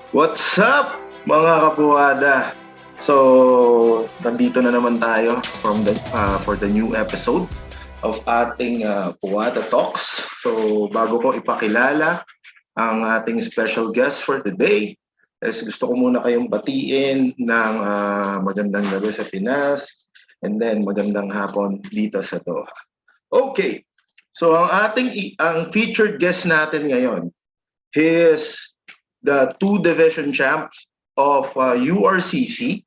What's up, mga kapuwada? So, nandito na naman tayo for the new episode of ating Puwada Talks. So, bago ko ipakilala ang ating special guest for today, gusto ko muna kayong batiin ng magandang gabi sa Pinas and then magandang hapon dito sa Doha. Okay, so ang featured guest natin ngayon, he is the two division champs of urcc,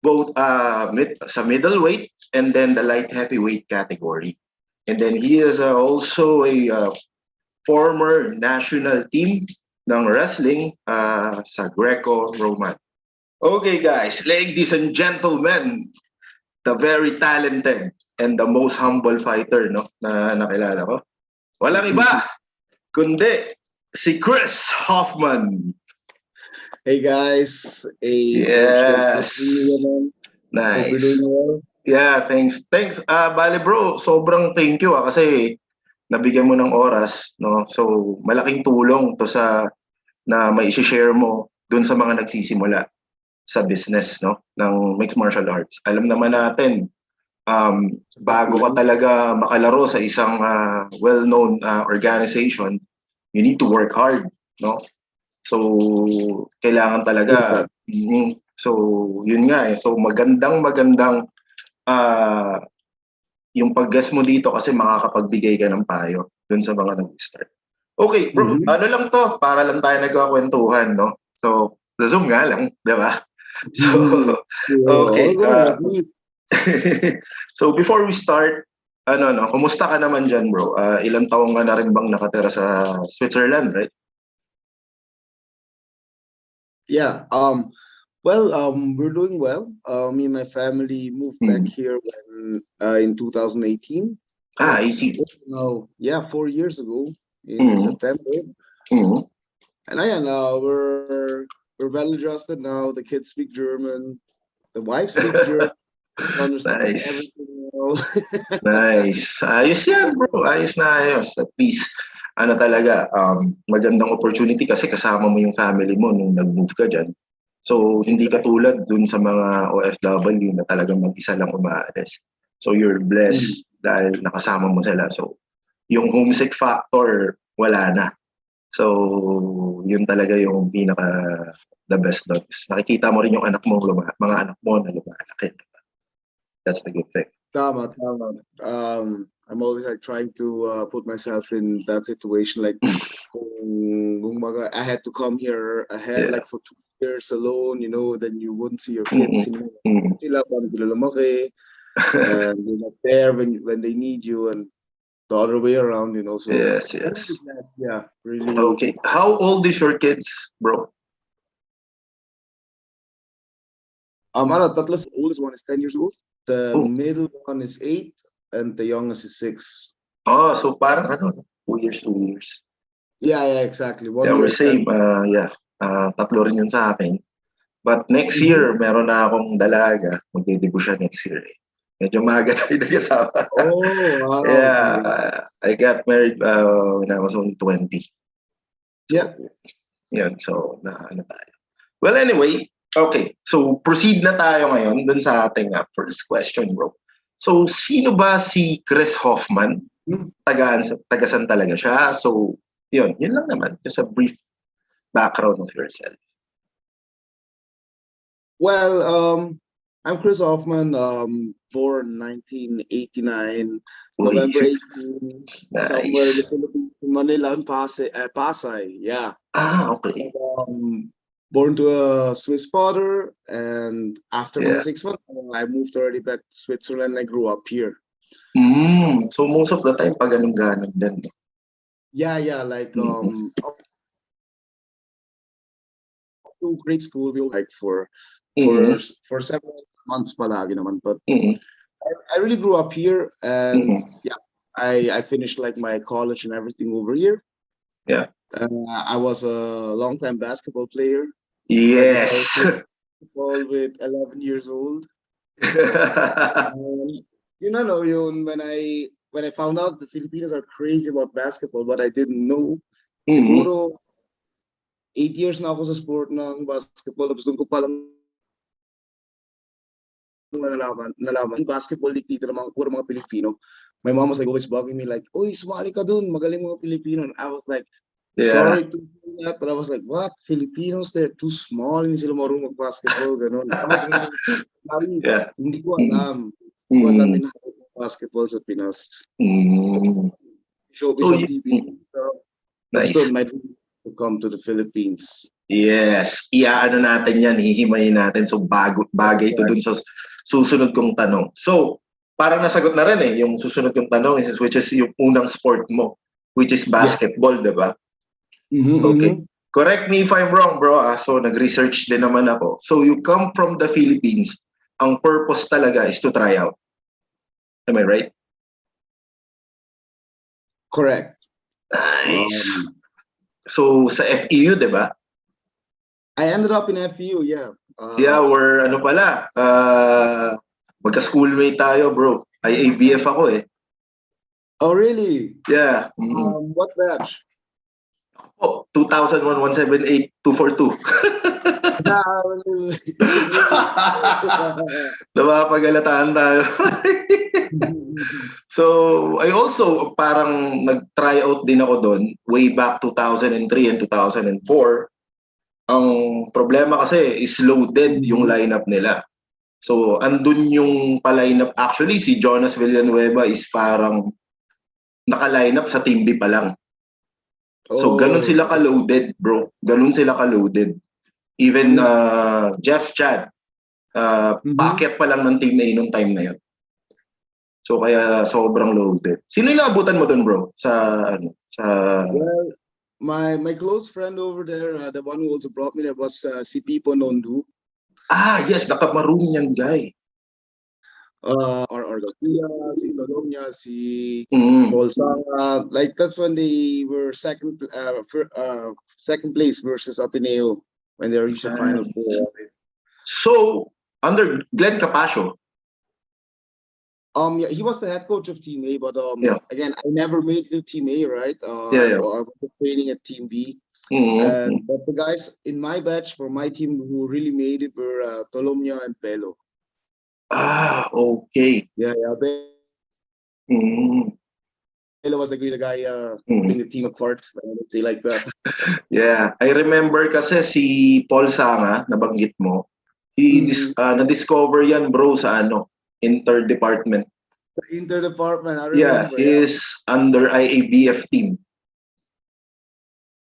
both sa middleweight and then the light heavyweight category. And then he is also a former national team ng wrestling sa Greco-Roman. Okay guys, ladies and gentlemen, the very talented and the most humble fighter na nakilala ko. Walang iba kundi si Chris Hoffman. Hey guys, Yes. Nice. Well. Yeah, thanks. Bale bro, sobrang thank you kasi nabigyan mo ng oras, no? So, malaking tulong to na may i-share mo dun sa mga nagsisimula sa business, no, ng mixed martial arts. Alam naman natin, bago ka talaga makalaro sa isang well-known organization, you need to work hard, no? So, kailangan talaga. So, yun nga eh. So, magandang yung pag-guest mo dito kasi makakapagbigay ka ng payo dun sa mga nag-start. Okay, bro, ano lang to? Para lang tayo nagkakwentuhan, no? So, sa Zoom nga lang, di ba? So, okay. So, before we start, kumusta ka naman dyan, bro? Ilang taong ka na rin bang nakatira sa Switzerland, right? Yeah. We're doing well. Me and my family moved back here in 2018. 18. Now, 4 years ago in September. And we're well adjusted now. The kids speak German. The wife speaks German. Nice. Everything. Nice. Ayos yan, bro. Ayos na ayos. At least, talaga, magandang opportunity kasi kasama mo yung family mo nung nag-move ka dyan. So, hindi katulad dun sa mga OFW na talagang mag-isa lang umaalis. So, you're blessed dahil nakasama mo sila. So, yung homesick factor, wala na. So, yun talaga yung the best doon. Nakikita mo rin yung mga anak mo na lumalaki. That's the good thing. Tama. I'm always trying to put myself in that situation. Like, I had to come here ahead like for 2 years alone. Then you wouldn't see your kids. Sila lumaki, and you're not there when they need you, and the other way around. So yes. Yeah, really. Okay, how old is your kids, bro? The oldest one is 10 years old. The middle one is 8, and the youngest is 6. Oh, so parang 2 years. Yeah, exactly. We're same. Tatlo rin yun sa akin. But next year, meron na akong dalaga. Magdidibo siya next year eh. Medyo maaga tayo nag-asawa. Oh, wow. Yeah, I got married when I was only 20. Yeah. Yan, so tayo. Well, anyway, okay. So, proceed na tayo ngayon dun sa ating first question, bro. So, sino ba si Chris Hoffman? Tagasan talaga siya. So, yun lang naman. Just a brief background of yourself. Well, I'm Chris Hoffman, born 1989, November 18, nice. Somewhere in the Philippines, Manila, Pasay. Yeah. Okay. Born to a Swiss father, and after 6 months, I moved already back to Switzerland. I grew up here. So most of the time, pag ganun din. Yeah, like to grade school, we like for 7 months palagi naman, but I really grew up here, and I finished like my college and everything over here. Yeah. I was a long-time basketball player. Yes. With 11 years old. When I found out the Filipinos are crazy about basketball, but I didn't know. Siguro, 8 years na ako sa sport ng basketball. Tapos doon ko palang nalaman. Basketball league dito ng puro mga Pilipino. My mom was like always bugging me like, "Uy, sumali ka dun, magaling mga Pilipino." And I was like, sorry to do that, but I was like, what? Filipinos, they're too small, hindi sila marunong mag-basketball, ganun. I was really, hindi ko alam. Hindi ko alam yung basketball sa Pinas. Show me some PPE. Nice. My dream to come to the Philippines. Yes, iaano natin yan, hihimayin natin. So bagay ito dun sa susunod kong tanong. So, parang nasagot na rin yung susunod kong tanong, which is yung unang sport mo, which is basketball, di ba? Okay. Correct me if I'm wrong, bro. So, nag-research din naman ako. So, you come from the Philippines. Ang purpose talaga is to try out. Am I right? Correct. Nice. So, sa FEU, di ba? I ended up in FEU, yeah. We're ano pala, magka-schoolmate tayo, bro. IABF ako eh. Oh, really? Yeah. What batch? Oh, 2001, 178, 242. Napapagalataan tayo. So, I also parang nag-try out din ako doon way back 2003 and 2004. Ang problema kasi is loaded yung lineup nila. So, andun yung pa-lineup. Actually, si Jonas Villanueva is parang naka-lineup sa Team B pa lang. So, ganun sila ka-loaded, bro. Ganun sila ka-loaded. Even Jeff Chad, packet pa lang ng Team A nung time na yun. So, kaya sobrang loaded. Sino yung naabutan mo dun, bro? Well, my close friend over there, the one who also brought me there was si Pipo Nondu. Yes, naka-maroon yan guy. Or Garcia, si Colonia, si Paul Sanga. Like that's when they were second place versus Ateneo when they reached the Final Four. So under Glenn Capascio. Yeah, he was the head coach of Team A, but again, I never made the Team A, right? I was training at Team B. But the guys in my batch for my team who really made it were Tolomnia and Pelo. Okay. Yeah. Pelo was like really the guy putting the team apart. Let's say like that. Yeah, I remember kasi si Paul Sanga, nabanggit mo, na-discover yan, bro, sa inter-department. The inter-department, I Yeah, remember. he's under IABF team.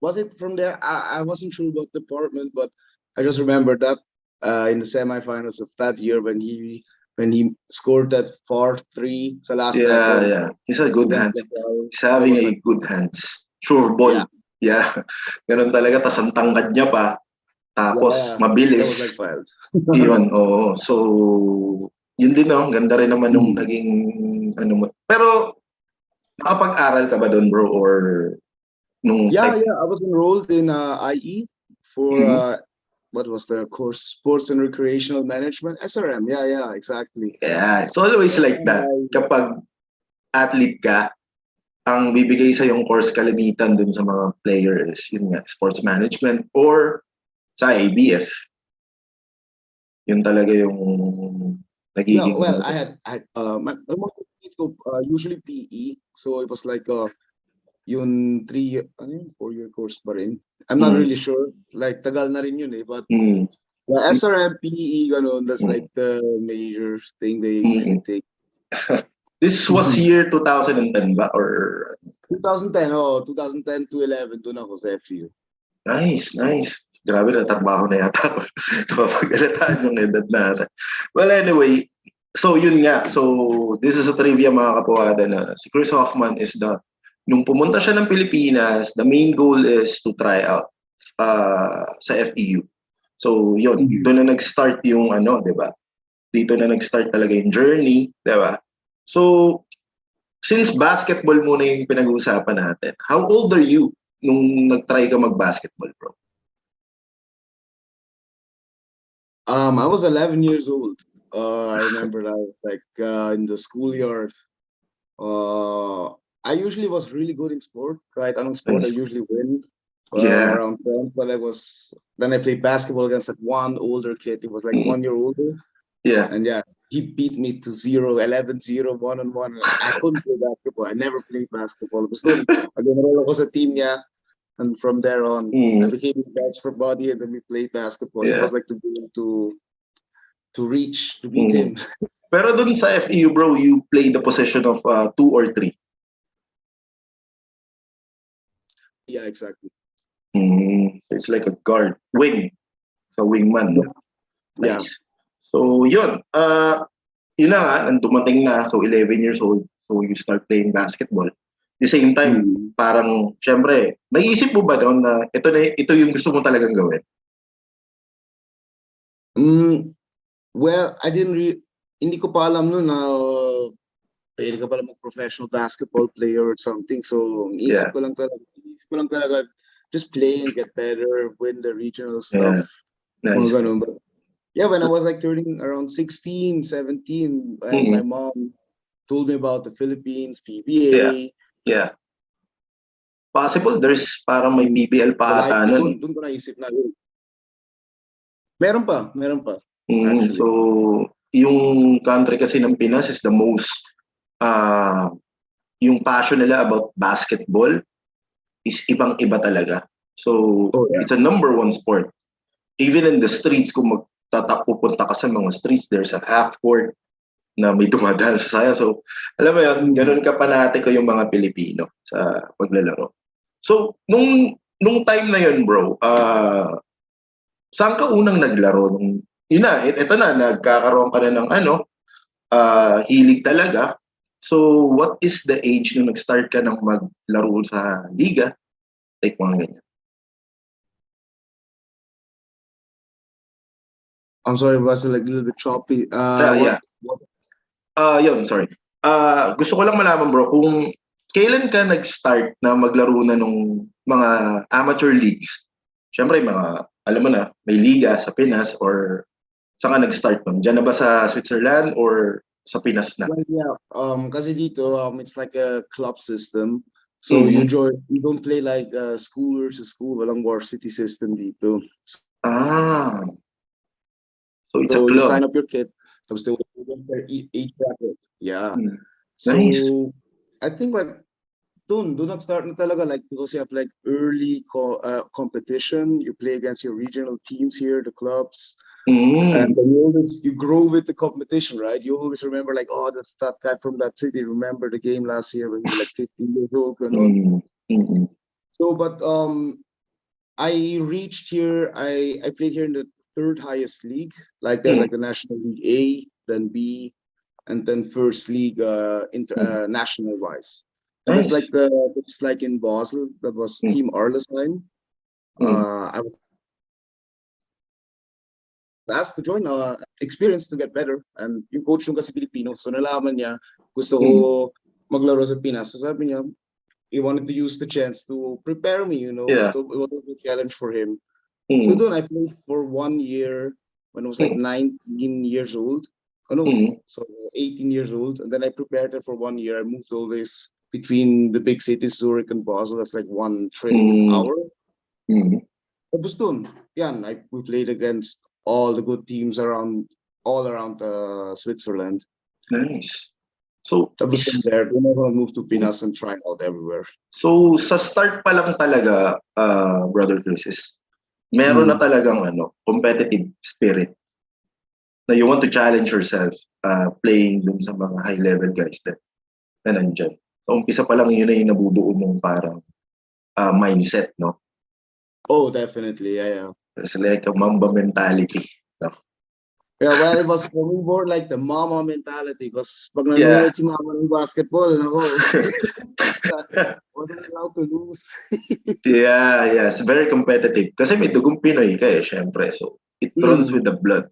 Was it from there? I wasn't sure about the department, but I just remember that in the semifinals of that year when he scored that 4-3 sa last second. Yeah. He's a good hands. He's having a good hands. Sure ball. Yeah. Ganun talaga, tas ang tangkad niya pa. Tapos mabilis. That was like wild. Yun, oo. So, yun din ganda rin naman yung naging mo. Pero nakapag-aral ka ba doon, bro, or nung I was enrolled in IE for what was the course? Sports and Recreational Management, SRM. Yeah, exactly. Yeah, it's always like that. Kapag athlete ka, ang bibigay sa yung course kalimitan dun sa mga player is yun nga, sports management or sa ABF. Yun talaga yung nagiging. Well, I had my usually PE, so it was like yung 4-year course pa rin. I'm not really sure. Like, tagal na rin yun but the SRM, PE, ganun, that's like the major thing they usually take. This was year 2010 ba? Or 2010, 2010 to 11, doon ako sa FEU. Nice. Grabe na, trabaho na yata ako. Napapagalataan yung edad natin. Well, anyway, so yun nga. So, this is a trivia, mga kapuwada, na si Chris Hoffman is nung pumunta siya ng Pilipinas, the main goal is to try out sa FEU. So, yun. Doon na nag-start yung di ba? Dito na nag-start talaga yung journey, di ba? So, since basketball muna yung pinag-uusapan natin, how old are you nung nag-try ka mag-basketball, bro? I was 11 years old. I remember that, like in the schoolyard. I usually was really good in sport. Kahit anong sport, I usually win. Yeah. around 10, but then I played basketball against that one older kid. He was like Mm. 1 year older. Yeah. And yeah, he beat me to 0-11-0, 1-on-1. I couldn't play basketball. I never played basketball. Gusto doon, nag-enroll ako sa team niya. And from there on, I Mm. became his best for body, and then we played basketball. It Yeah. was like the goal to reach, to beat him. Pero dun sa FEU, bro, you play the position of 2 or 3. Yeah, exactly. It's like a guard. Wing. Sa wingman, no? Yeah. Nice. So, yun. Yun na nga, nang dumating na. So, 11 years old. So, you start playing basketball. The same time, parang, syempre, naisip mo ba doon na ito yung gusto mo talagang gawin? Well, hindi ko pa alam noon na pwede ka pala mag-professional basketball player or something. So, isip ko lang talaga, just play and get better, win the regional stuff. Yeah. Nice. But yeah, when I was like turning around 16, 17, and my mom told me about the Philippines, PBA. Yeah. Possible, there's parang may PBL pa ata nun. Doon ko naisip na yun. Meron pa. So, yung country kasi ng Pinas is the most, yung passion nila about basketball is ibang-iba talaga. So, it's a number 1 sport. Even in the streets, kung pupunta ka sa mga streets, there's a half court na may dumadaan sa saya. So, alam mo yun, ganun ka panatiko yung mga Pilipino sa paglalaro. So, nung time na yun, bro, saan ka unang naglaro? Ito na, nagkakaroon ka na ng hilig talaga. So, what is the age nung nag-start ka ng maglaro sa liga? Like mga ganyan. I'm sorry, was it like a little bit choppy? Yun, sorry. Gusto ko lang malaman, bro, kung kailan ka nag-start na maglaro na nung mga amateur leagues? Siyempre, alam mo na, may liga sa Pinas or saan ka nag-start nun? Diyan na ba sa Switzerland or sa Pinas na? Well, yeah. Kasi dito, it's like a club system. So you don't play like school versus school. Walang varsity system dito. So it's a club. You sign up your kit. Tapos they will each bracket. Yeah. Nice. So I think like do not start na talaga, like, because you have like early competition. You play against your regional teams here, the clubs. And then you grow with the competition, right? You always remember like, oh, that's that guy from that city. Remember the game last year when he was like 15 years old. So, but I reached here. I played here in the 3rd highest league. Like there's like the National League A, then B, and then First League national wise. So nice. It's like in Basel. That was Team Arlesheim. I was asked to join, experience to get better. And yung coach nung kasi Filipino, so nalaman niya, gusto ko maglaro sa Pinas. So sabi niya, he wanted to use the chance to prepare me, you know. So it was a challenge for him. So then I played for 1 year when I was like 19 years old. So 18 years old. And then I prepared it for 1 year. I moved always between the big cities, Zurich and Basel. That's like 1 training hour. Tapos dun, yan, we played against all the good teams all around Switzerland. Nice. So, tapos from there, we're gonna move to Pinas and try out everywhere. So, sa start pa lang talaga, Brother Chris, is meron na talagang competitive spirit na you want to challenge yourself playing dun sa mga high-level guys na nandyan. So, umpisa pa lang yun na yung nabubuo mong parang mindset, no? Oh, definitely, yeah. It's like a Mamba mentality, no? Yeah, well, it was for me more like the mama mentality, because pag nanonood si mama ng basketball, wasn't allowed to lose. Yeah, it's very competitive. Kasi may dugong Pinoy ka syempre. So, it runs with the blood.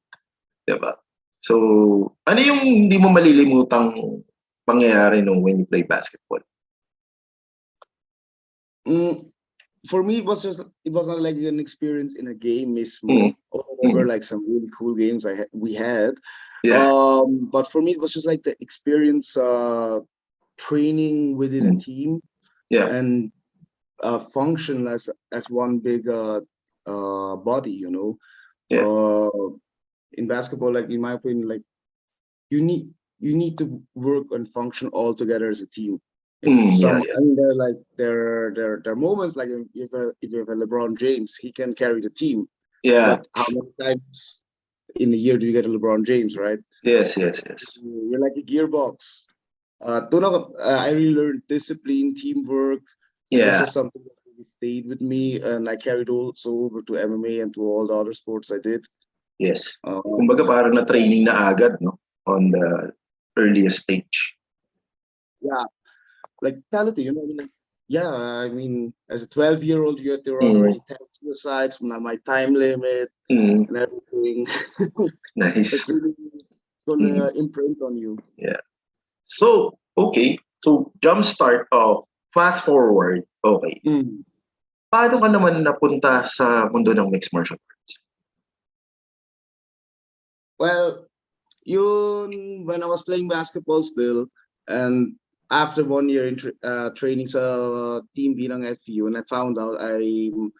Diba? So, ano yung hindi mo malilimutang pangyayari when you play basketball? For me, it was not like an experience in a game mismo. Over like some really cool games we had. But for me, it was just like the experience training within a team. And function as one big body, Yeah. In basketball, like in my opinion, like you need to work and function all together as a team. Yeah, I mean, there are moments like if you have a LeBron James, he can carry the team. yeah. But how many times in a year do you get a LeBron James, right? Yes. You're like a gearbox. I really learned discipline, teamwork. This Yeah. was something that really stayed with me, and I carried also over to MMA and to all the other sports I did. Yes. Uh, Kumbaga parang na-training na agad, no? On the earliest stage. yeah, like mentality, like, yeah, I mean, as a 12-year-old, you're Mm. already 10 suicides, my time limit Mm. and everything. Nice. It's really gonna imprint on you. Yeah. So, okay. So, jumpstart of fast forward. Okay. Mm. Paano ka naman napunta sa mundo ng mixed martial arts? Well, when I was playing basketball still, and after 1 year in training sa team bilang FU, and I found out I'm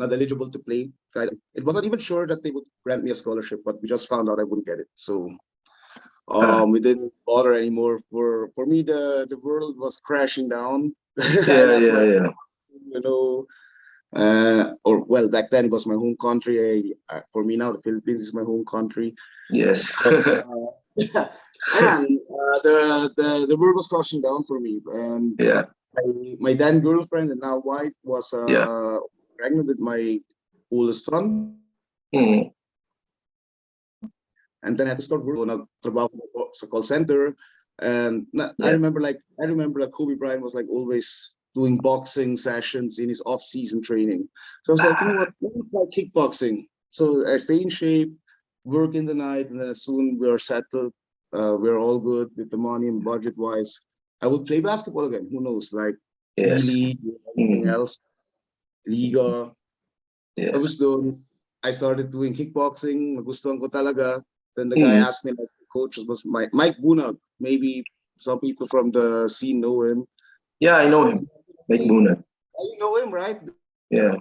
not eligible to play. It wasn't even sure that they would grant me a scholarship, but we just found out I wouldn't get it. So we didn't bother anymore. For me, the world was crashing down. Yeah. Or well, back then it was my home country. For me now, the Philippines is my home country. Yes. But, yeah, and the world was crashing down for me. And Yeah. my then girlfriend and now wife was Yeah. pregnant with my oldest son, Mm. and then I had to start working on a call center. And I Yeah. remember like Kobe Bryant was like always doing boxing sessions in his off-season training. So I was like, you know what, let me try kickboxing. So I stay in shape, work in the night, and then as soon we are settled, we're all good with the money and budget-wise, I will play basketball again. Who knows, like Yes. E-League, anything Mm. else, Liga. Yeah. Tapos doon, I started doing kickboxing. Nagustuhan ko talaga. Then the guy Mm. asked me, like, the coach was Mike Bunag. Maybe some people from the scene know him. Yeah, I know him. Mike Bunad. You know him, right? Yeah.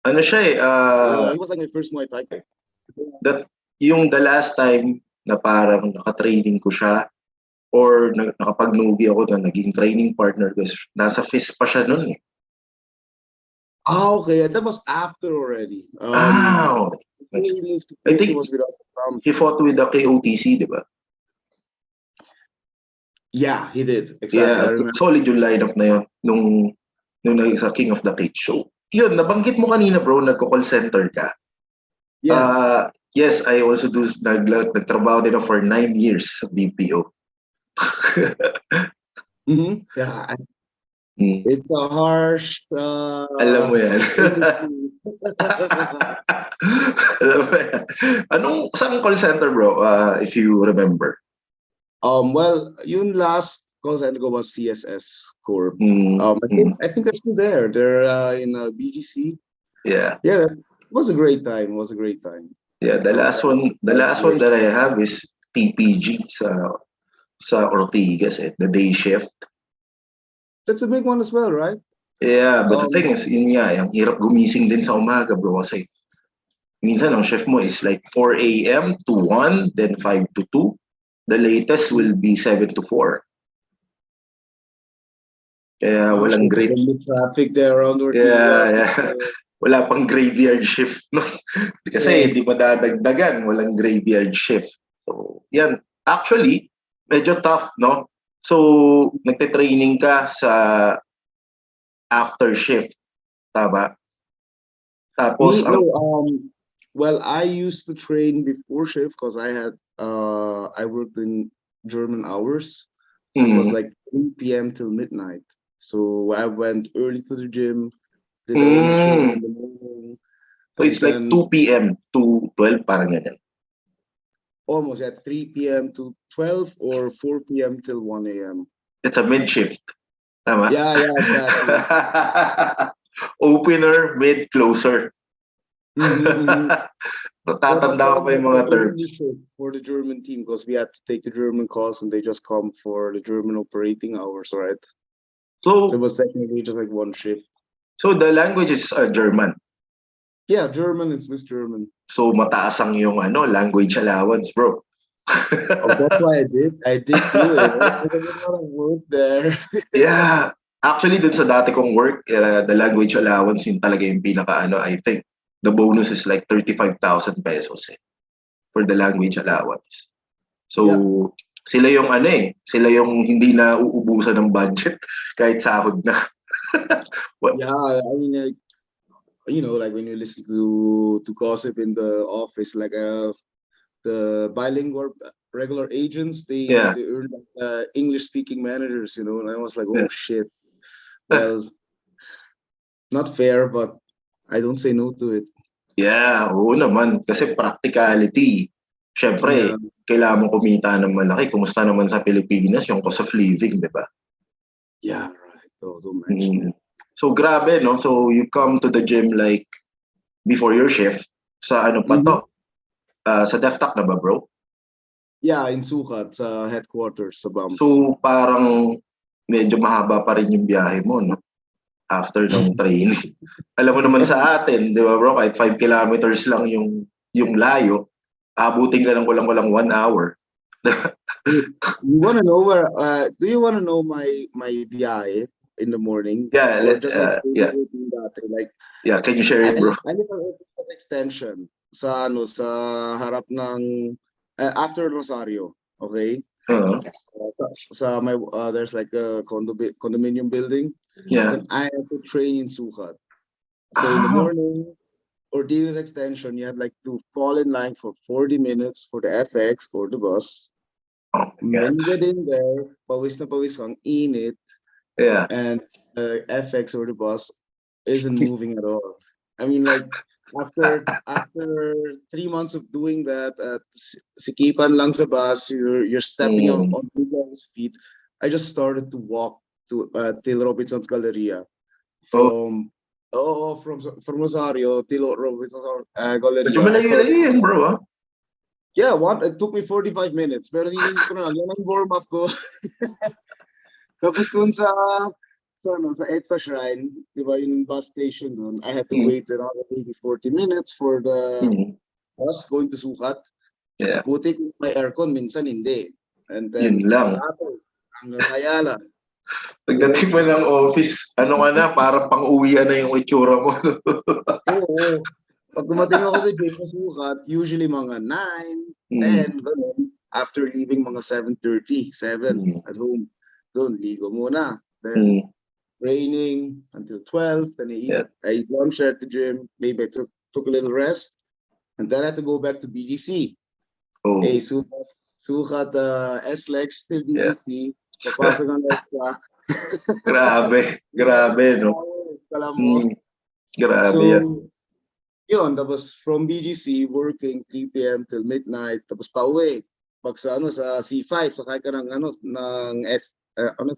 Ano siya eh, He was like my first Muay Thai fight. that yung the last time na parang naka-training ko siya or nakapag-movie ako na naging training partner ko, nasa FIS pa siya nun eh. Okay. That was after already. Okay. When he moved to I Philippines, he think was with us. he fought with the KOTC, di ba? Yeah, he did. Exactly. Yeah, I remember. solid yung lineup na yun nung sa King of the Cage show. Yun, nabanggit mo kanina bro, nagko-call center ka. Yeah. Yes, I also do, nagtrabaho din ako for 9 years sa BPO. Yeah. Mm. It's a harsh. Alam mo yan. Alam mo yan. Saan call center bro, if you remember? Well, yun last call center ko was CSS Corp. I think they're still there. They're in BGC. Yeah. Yeah, it was a great time. It was a great time. Yeah, the last one that I have is TPG sa Ortigas, the day shift. That's a big one as well, right? Yeah, but the thing is, yun nga, ang hirap gumising din sa umaga, bro, kasi minsan ang shift mo is like 4 a.m. to 1, then 5 to 2. The latest will be 7 to 4. Kaya walang great. Traffic there around Ortigas. Yeah. Wala pang graveyard shift. No? Kasi hindi madadagdagan, walang graveyard shift. So, yan. Actually, medyo tough, no? So, nagte-training ka sa after shift. Tama? Tapos, well, I used to train before shift because I worked in German hours. So it was like 3 p.m. till midnight. So I went early to the gym, did early training in the morning. So it's like 2 p.m. to 12, parang ganyan. Almost at 3 p.m. to 12 or 4 p.m. till 1 a.m. It's a mid shift. Tama? Yeah, exactly. Opener, mid, closer. Tatanda ko pa yung mga terms. For the German team because we had to take the German calls and they just come for the German operating hours, right? So it So, was technically just like one shift. so the language is German. Yeah, German and Swiss German. So mataas ang yung language allowance, bro. Oh, that's why I did do it. There's a lot of work there. Yeah. Actually, dun sa dati kong work, the language allowance, yun talaga yung pinaka I think. The bonus is like 35,000 pesos for the language allowance. So, Yeah. sila yung sila yung hindi na uubusan ng budget kahit sahod na. Yeah, I mean, like when you listen to gossip in the office, like the bilingual regular agents, they Yeah. they earn like English speaking managers, and I was like, Yeah. oh shit. Well, not fair, but I don't say no to it. Yeah, oo naman. Kasi practicality. Yeah. Siyempre, kailangan mo kumita ng malaki. Kumusta naman sa Pilipinas yung cost of living, di ba? Yeah, right. Oh, don't mention it. So, grabe, no? So, you come to the gym like before your shift. Sa ano pa to? Sa DefTech na ba, bro? Yeah, in Sukat, sa headquarters sa BAM. So, parang medyo mahaba pa rin yung biyahe mo, no? After ng training. Alam mo naman sa atin, di ba, bro? Kahit 5 kilometers lang yung layo, abutin ka ng kulang-kulang 1 hour. You want to know where? Do you want to know my biyahe in the morning? Yeah, Or just like yeah. like Yeah, can you share I it, bro? live on extension sa sa harap ng after Rosario, okay? Uh, Sa my there's like a condominium building. yeah. Then I have to train in Sukat. So in the morning or Ortigas extension, you have like to fall in line for 40 minutes for the FX or the bus. Oh my When God. you get in there, pawis na pawis kang init, Yeah. and the FX or the bus isn't moving at all. I mean, like after 3 months of doing that, sikipan lang sa bus, you're stepping on people's feet. I just started to walk to till Robinson's Galleria from from Rosario till Robinson's Medyo Galleria. I malayo started. rin, bro. Yeah, it took me 45 minutes. Pero hindi ko na lang. Yan ang warm-up ko. Tapos dun sa EDSA Shrine, di ba, yung bus station dun, I had to wait another maybe 40 minutes for the bus going to Sukat. Yeah. Buti kung may aircon, minsan hindi. And then, Yun lang. hanggang Ayala. Pagdating mo ng office, ano ka na, parang pang-uwian na yung itsura mo. Oo. Pag dumating ako sa gym sa Sukat, usually mga 9, 10, ganun. After leaving mga 7:30, 7 at home. Doon, ligo muna. Then, training until 12. Then I eat lunch at the gym. Maybe I took a little rest. And then I had to go back to BGC. Oh. Hey, Sukat, SLEX, still BGC. Papasok ang extra. Grabe, no? Alam mo. Grabe So, yan. yun, tapos from BGC, working 3 p.m. till midnight, tapos pauwi. Pag sa C5, sakay ka ng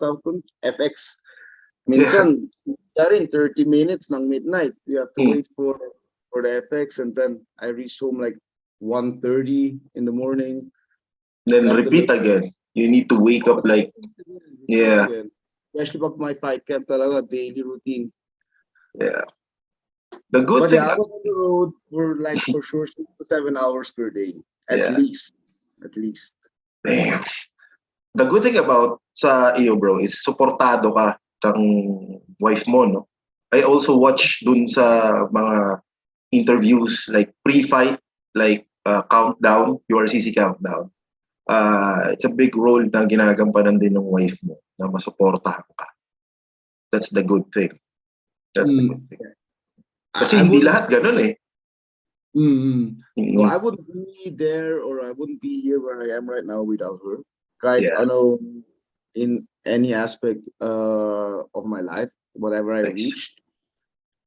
tawag ko? FX. Minsan, rin 30 minutes ng midnight. You have to wait for the FX, and then I reached home like 1:30 in the morning. Then repeat again. You need to wake up like, yeah. Especially pag my fight camp talaga, daily routine. Yeah. The good thing. I was on the road for sure 6 to 7 hours per day. At least. Damn. The good thing about sa iyo, bro, is supportado ka ng wife mo, no? I also watch dun sa mga interviews like pre-fight, like countdown, urcc countdown. It's a big role na ginagampanan din ng wife mo na masuportahan ka. That's the good thing. That's the good thing. Kasi hindi lahat ganun eh. No, I wouldn't be there or I wouldn't be here where I am right now without her. Kahit in any aspect of my life, whatever I reached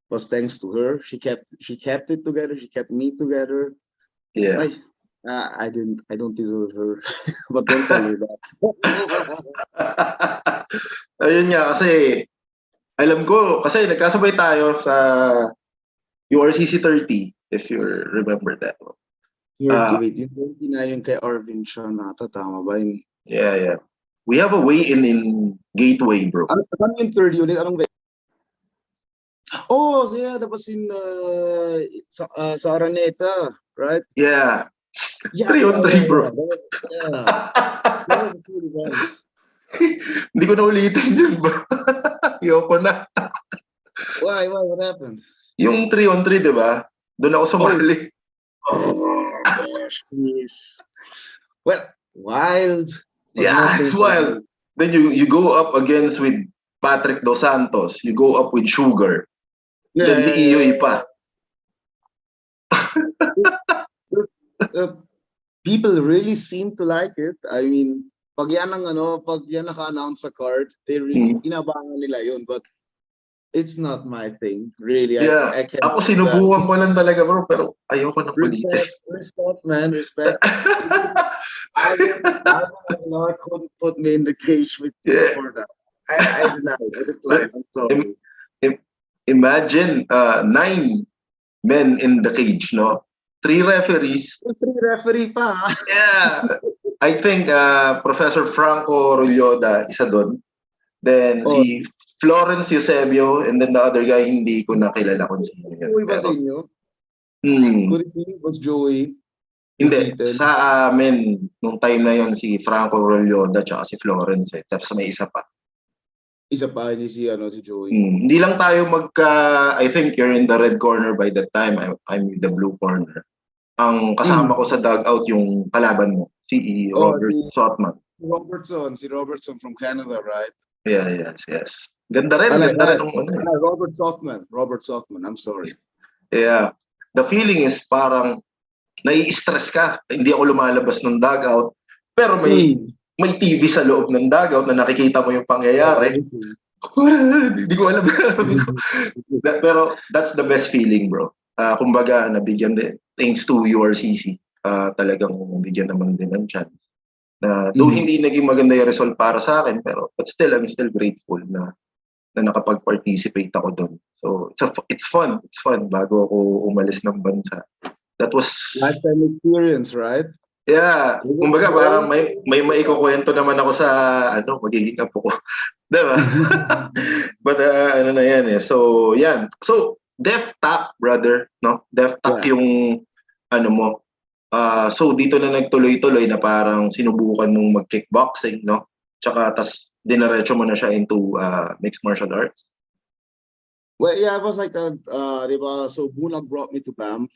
was thanks to her. She kept it together. She kept me together. Yeah. I don't deserve her, but don't tell her that. Ayun nga kasi alam ko kasi nagkasabay tayo sa urcc 30 if you remember that one. Wait, yung 29 yung kay Arvin siya nata, tama ba yun? Yeah. We have a weigh-in Gateway, bro. Ano yung third unit? Anong Oh, yeah, that was in sa Araneta, right? Yeah. Yeah, 3 on 3, bro. Yeah. That was really fun. Hindi ko na ulitin yun, bro. Ayoko na. Why? What happened? Yung 3 on 3, di ba? Doon ako sumali. Oh gosh, please. Well, wild, but Yeah, nothing it's for wild. me. Then you go up against with Patrick Dos Santos. You go up with Sugar. Then si Iyoy pa. Uh, people really seem to like it. I mean, pag yan naka-announce sa card, they really inabangan nila yun. But it's not my thing, really. Yeah. I can't Ako do that. sinubukan ko lang talaga, bro, pero ayoko na ulitin. Respect, man, respect. Lord couldn't put me in the cage with you for that. I deny it. I decline. I'm sorry. Imagine 9 men in the cage, no? 3 referees. 3 referee pa. Yeah. I think Professor Franco Rulloda isa doon. Then si Florence Eusebio and then the other guy hindi ko nakilala kung sino yun. Joey ba sa inyo? Was Joey? Hindi. Sa amin, nung time na yon si Franco Rulloda tsaka si Florence. Tapos may isa pa. Isa pa, hindi si Joey. Hindi lang tayo I think you're in the red corner by that time. I'm in the blue corner. Ang kasama ko sa dugout yung kalaban mo, si Robert Hoffman. Si Robertson from Canada, right? Yeah, yes. Ganda rin ng Robert Hoffman, I'm sorry. Yeah. The feeling is parang nai-stress ka. Hindi ako lumalabas ng dugout, pero may TV sa loob ng dugout na nakikita mo yung pangyayari. Hindi ko alam. Pero that's the best feeling, bro. Kumbaga, nabigyan din. Thanks to urcc, talagang bigyan naman din ng chance. Though hindi naging maganda yung result para sa akin, but still, I'm still grateful na nakapag-participate ako doon. So, it's fun. It's fun bago ako umalis ng bansa. That was lifetime experience, right? Yeah. Kumbaga, parang may maikukwento naman ako sa magiging apo ko. Diba? But ano na yan eh. So, yan. So, Def Tap, brother, no? Def Tap yung mo. So, dito na nagtuloy-tuloy na parang sinubukan nung mag-kickboxing, no? Tsaka, tas dinaretso mo na siya into mixed martial arts. Well, yeah, it was like diba? So, Bunag brought me to Banff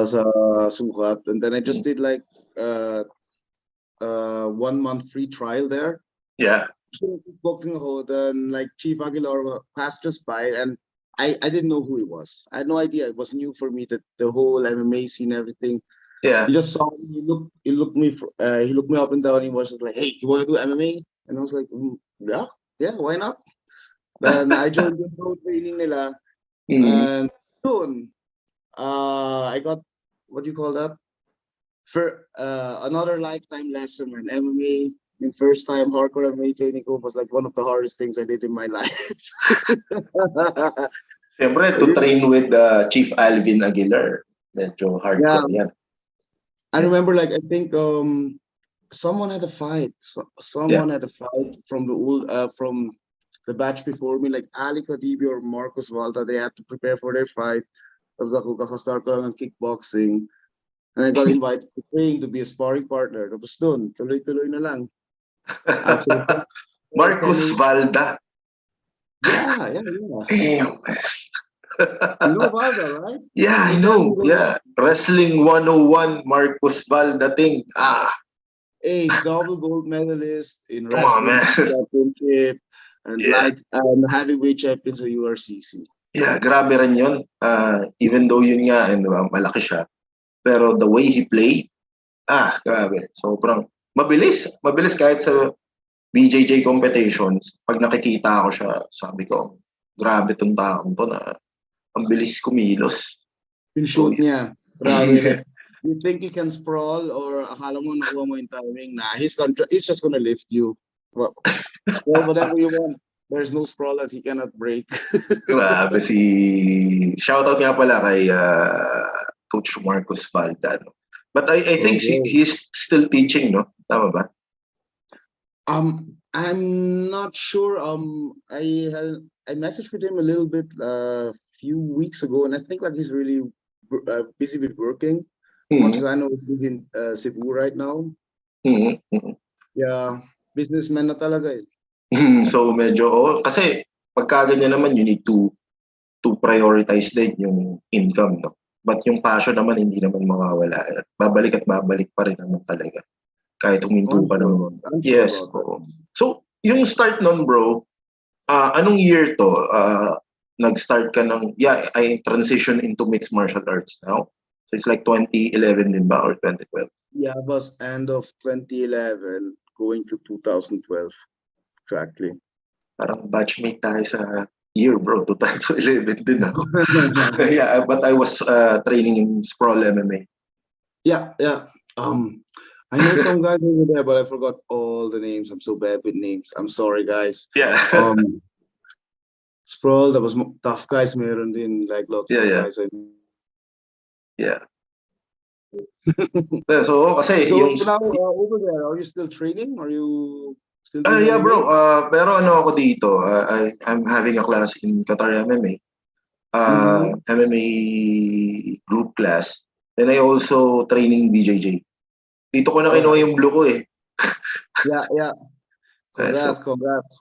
sa Sukat. And then I just did like 1 month free trial there. Yeah. So, kickboxing ako, then like Chief Aguilar passed us by and I didn't know who he was. I had no idea. It was new for me, that the whole MMA scene, everything. Yeah. He just saw me. He looked me up and down. He was just like, "Hey, you want to do MMA?" And I was like, "Yeah, why not?" Then I joined the pro training nila, and soon, I got, what do you call that? For another lifetime lesson in MMA. The first time hardcore MMA training was like one of the hardest things I did in my life. Siyempre, to train with Chief Alvin Aguilar, medyo hardcore yan. I remember, like, I think someone had a fight. Someone had a fight from the old from the batch before me, like Ali Kadibi or Marcos Valda. They had to prepare for their fight. Tapos ako kakastart ko lang ng kickboxing. And I got invited to train to be a sparring partner. Tapos doon, tuloy-tuloy na lang. Marcos Valda. Yeah. Damn. You know Valda, right? Yeah, I know. Yeah. Wrestling 101, Marcos Valda thing. A double gold medalist in wrestling championship and light heavyweight champions of urcc. Yeah, grabe rin yun. Even though yun nga, malaki siya. Pero the way he played, grabe. Sobrang mabilis kahit sa BJJ competitions. Pag nakikita ko siya, sabi ko, grabe tong taong to na ang bilis kumilos. Yung shoot niya, grabe. You think he can sprawl or akala mo nakuha mo yung timing? Nah, he's just gonna lift you. Well, whatever you want. There's no sprawl that he cannot break. Grabe shoutout nga pala kay Coach Marcos Valda. No? But I think he's still teaching, no? Tama ba? I'm not sure. I messaged with him a little bit few weeks ago, and I think like he's really busy with working. As much as I know, he's in Cebu right now. Yeah, businessman na talaga eh. So medyo, kasi pagka ganyan naman, you need to prioritize din yung income, no? But yung passion naman, hindi naman mawawala. Babalik at babalik pa rin naman talaga. Kahit huminto ka ng... I'm sure Yes, about that. oo. So, yung start nun, bro, anong year to? Nag-start ka ng... Yeah, I transition into mixed martial arts now. So, it's like 2011 din ba or 2012? Yeah, it was end of 2011, going to 2012, exactly. Parang batchmate tayo sa year, bro. 2011 din ako. Yeah, but I was training in Sprawl MMA. Yeah. I know some guys over there, but I forgot all the names. I'm so bad with names. I'm sorry, guys. Yeah. Sprawl, that was tough guys, meron din like lots of guys. Yeah. So, kasi So yung... now over there, are you still training? Are you still yeah, doing bro. MMA? Pero ano ako dito, I'm having a class in Qatar MMA. MMA group class. And I also training BJJ. Dito ko na kinuha yung blue ko eh. Yeah. Congrats.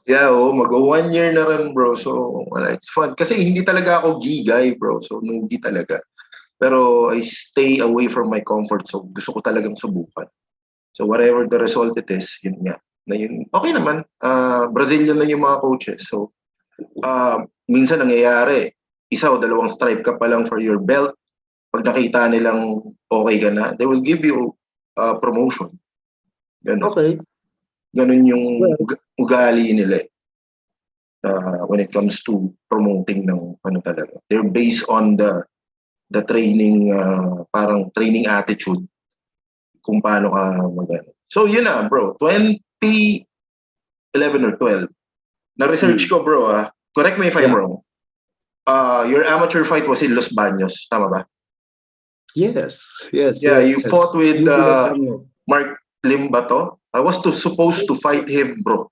Yeah, mag-1 year na rin, bro. So, wala, it's fun. Kasi hindi talaga ako gi guy, bro. So, nugi talaga. Pero I stay away from my comfort zone. Gusto ko talagang subukan. So, whatever the result it is, yun nga. Na yun, okay naman. Brazilian na yung mga coaches. So, minsan nangyayari, isa o dalawang stripe ka pa lang for your belt. Pag nakita nilang okay ka na, they will give you promotion. Ganun. Okay. Ganun yung ugali nila when it comes to promoting ng ano talaga. They're based on the training, parang training attitude kung paano ka magano. So yun na, bro. 2011 or 12. Na-research ko, bro, correct me if I'm wrong. Your amateur fight was in Los Baños, tama ba? Yes. Yeah, you fought with Mark Limbato. I was supposed to fight him, bro.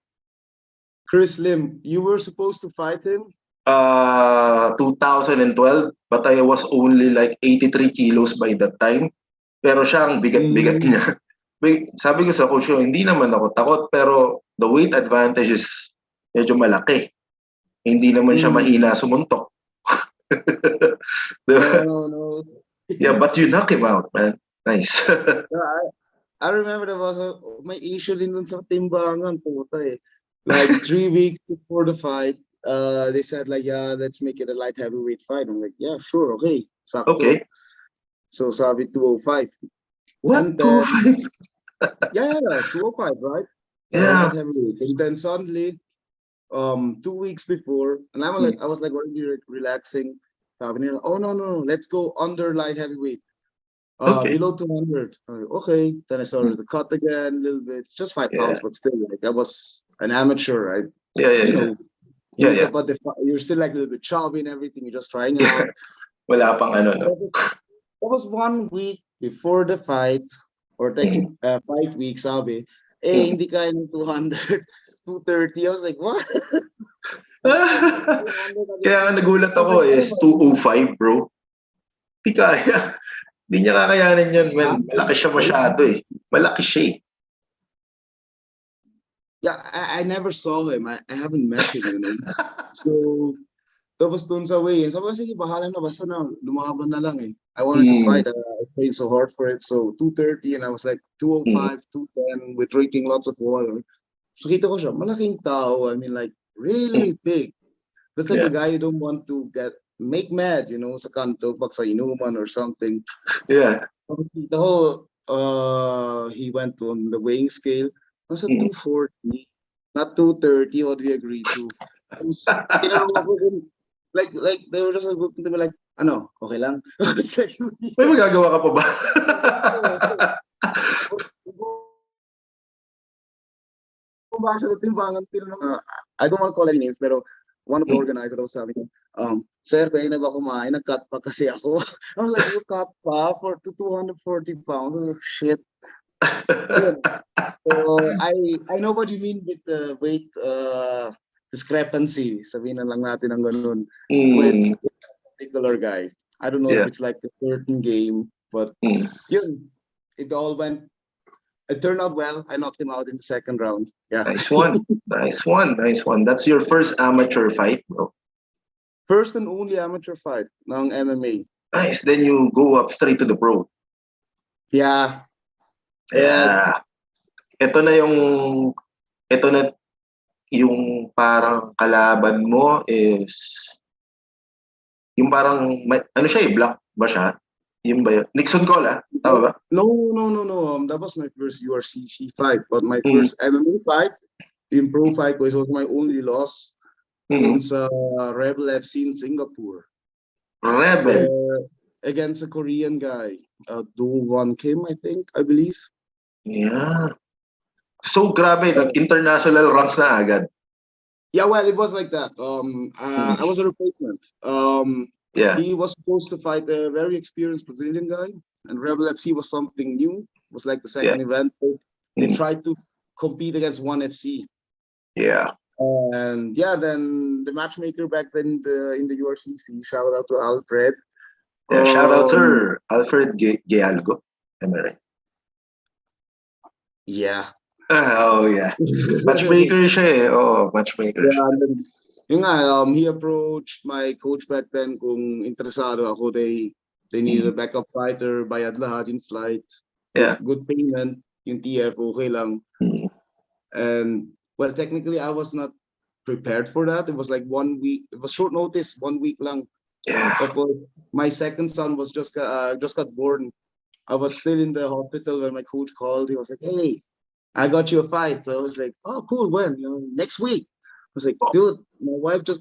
Chris Lim, you were supposed to fight him? 2012, but I was only like 83 kilos by that time. Pero siya ang bigat-bigat niya. Sabi ko sa coach, hindi naman ako takot, pero the weight advantage is medyo malaki. Hindi naman siya mahina sumuntok. No. Yeah, but you knock him out, man. Nice. I remember there was may issue din dun sa timbangan, puta eh. Like 3 weeks before the fight, they said like, yeah, let's make it a light heavyweight fight. I'm like, yeah, sure, okay. Sakto. Okay. So sabi 205. What? 205? Yeah, 205, right? Yeah. Light heavyweight. And then suddenly, 2 weeks before, and I was like already relaxing. Sabi nila, oh no, let's go under light heavyweight. Below 200. Okay. Then I started to cut again a little bit. It's just 5 pounds, but still, like I was an amateur, right? Yeah. But you're still like a little bit chubby and everything. You're just trying out. Wala pang ano, no? That was 1 week before the fight, or 5 weeks, sabi. Hindi kaya ng 200, 230. I was like, what? Kaya nga nagulat ako is 205, bro. Di kaya. Hindi niya kakayanin yun, man. Malaki siya masyado eh. Malaki siya eh. Yeah, I never saw him. I haven't met him, you know. So, tapos dun sa way, sabi ko, sige, bahala na, basta na, lumaban na lang eh. I wanted to fight. I trained so hard for it. So, 230 and I was like 205, 210 with drinking lots of water. So, kita ko siya, malaking tao. I mean, like, really big. That's like a guy you don't want to make mad, you know, sa kanto, pag sa inuman or something. Yeah. Kita ko, he went on the weighing scale. I was at 240, not 230. What do we agree to? Like they were just looking to me like, ano, okay lang? May magagawa ka pa ba? I don't want to call any names, pero one of the organizers was telling me, sir, kaya na ba kumain? Nag-cut pa kasi ako. I was like, you cut pa for 240 pounds? I was like, shit. Yun. So I know what you mean with the weight discrepancy. Sabihin na lang natin ang ganun with Mm, a particular guy. I don't know if yeah. it's like a certain game, but Mm. yun, it all went. It turned out well. I knocked him out in the second round. Yeah. Nice one. Nice one. Nice one. That's your first amateur fight, bro. First and only amateur fight ng MMA. Nice. Then you go up straight to the pro. Yeah. And Yeah. Ito na yung ito na yung parang kalaban mo is yung parang ano siya black ba siya? Yung ba yun? Nixon Cola? Tama ba? no. That was my first urcc fight, but my Mm. first MMA fight, in pro fight, was my only loss. Mm. Sa Rebel FC in Singapore. Rebel. Against a Korean guy. Do-Won Kim, I believe. Yeah. So grabe, nag-international ranks na agad. Yeah, well, it was like that. I was a replacement. Yeah. He was supposed to fight a very experienced Brazilian guy, and Rebel FC was something new. It was like the second event. They tried to compete against ONE FC. Yeah. And yeah, then the matchmaker back then in the URCC, shout out to Alfred. Yeah, shout out Sir Alfred Gealgo. Am I right? Yeah. Oh yeah. Matchmaker siya eh. Oh, matchmaker siya. Yeah, and then, yun nga, he approached my coach back then kung interesado ako. They needed a backup fighter, bayad lahat in flight. Yeah. Good payment, yung TF, okay lang. And well, technically, I was not prepared for that. It was like 1 week. It was short notice, 1 week lang. Yeah. Tapos, my second son was just got born. I was still in the hospital when my coach called. He was like, "Hey, I got you a fight." So I was like, "Oh, cool. When? Next week." I was like, "Dude, my wife just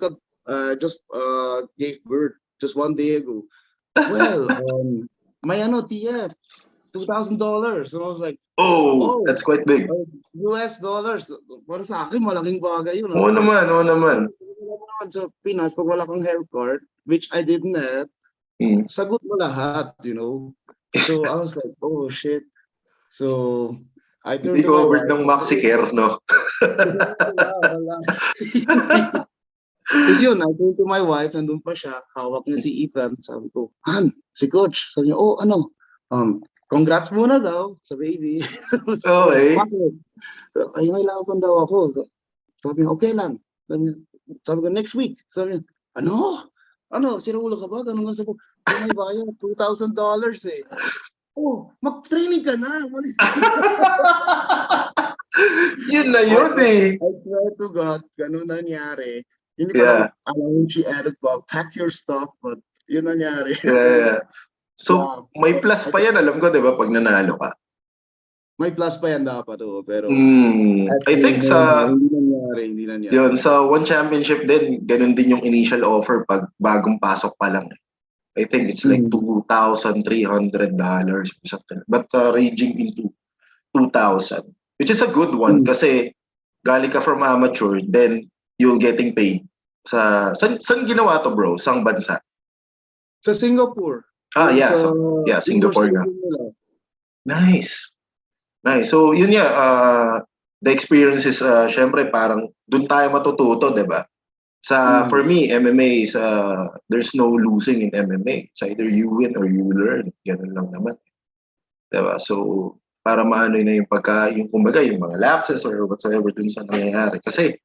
gave birth just 1 day ago." Well, my TF, $2,000. And I was like, Oh, that's quite big. US dollars. Para sa akin, malaking bagay yun. Oo naman. Sa Pinas, pag wala kang health card, which I didn't have, sagot mo lahat, So I was like, oh shit. So I turned Hindi to my covered wife. ng MaxiCare, no? Wala. Tapos yun, I turned to my wife, nandun pa siya, hawak niya si Ethan. Sabi ko, Han, si coach. Sabi niya, oh, ano? Congrats muna daw sa baby. Okay. Bakit? Ay, may laban daw ako. Sabi niya, okay lang. Sabi ko, next week. Sabi niya, ano? Sinulo ka ba? Ganun nga sabi ko, may bayad, $2,000 eh. Oh, mag-training ka na. Yun na yun eh. I swear to God, ganun nangyari. Hindi ko alam she added about pack your stuff, but yun nangyari. Yeah. So, may plus pa yan, alam ko, di ba, pag nanalo ka? May plus pa yan dapat, pero I think hindi nangyari. Yun, sa One Championship din, ganun din yung initial offer pag bagong pasok pa lang. I think it's like $2,300 or something. But ranging into 2,000, which is a good one kasi galing ka from amateur, then you're getting paid. Saan ginawa to, bro? Saang bansa? Sa Singapore. Yeah, Singapore na. Nice. So, yun the experience is, syempre, parang dun tayo matututo, di ba? For me, MMA is, there's no losing in MMA. It's either you win or you learn. Ganun lang naman. Di ba? So, para maano na yung kumbaga, yung mga lapses or whatsoever dun sa nangyayari. Kasi,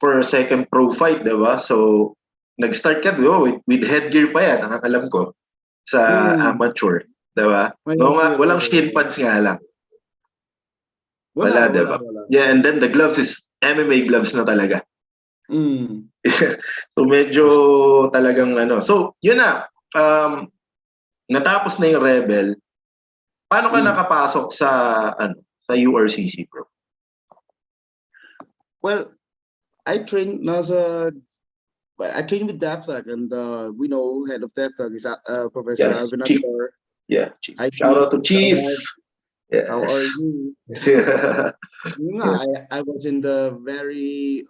for a second pro fight, di ba? So, nag-start ka, di ba? With headgear pa yan, nakakalam ko, sa amateur. Di ba? No, walang shin pads nga lang. Wala, diba? Yeah, and then the gloves is MMA gloves na talaga. So medyo talagang So, yun na. Natapos na yung Rebel. Paano ka nakapasok sa URCC, bro? Well, I trained with DAFSAG, and we know head of DAFSAG is Professor Alvin Aguilar. Yeah, Chief. Shout out to Chief. Yes. How are you? I was in the very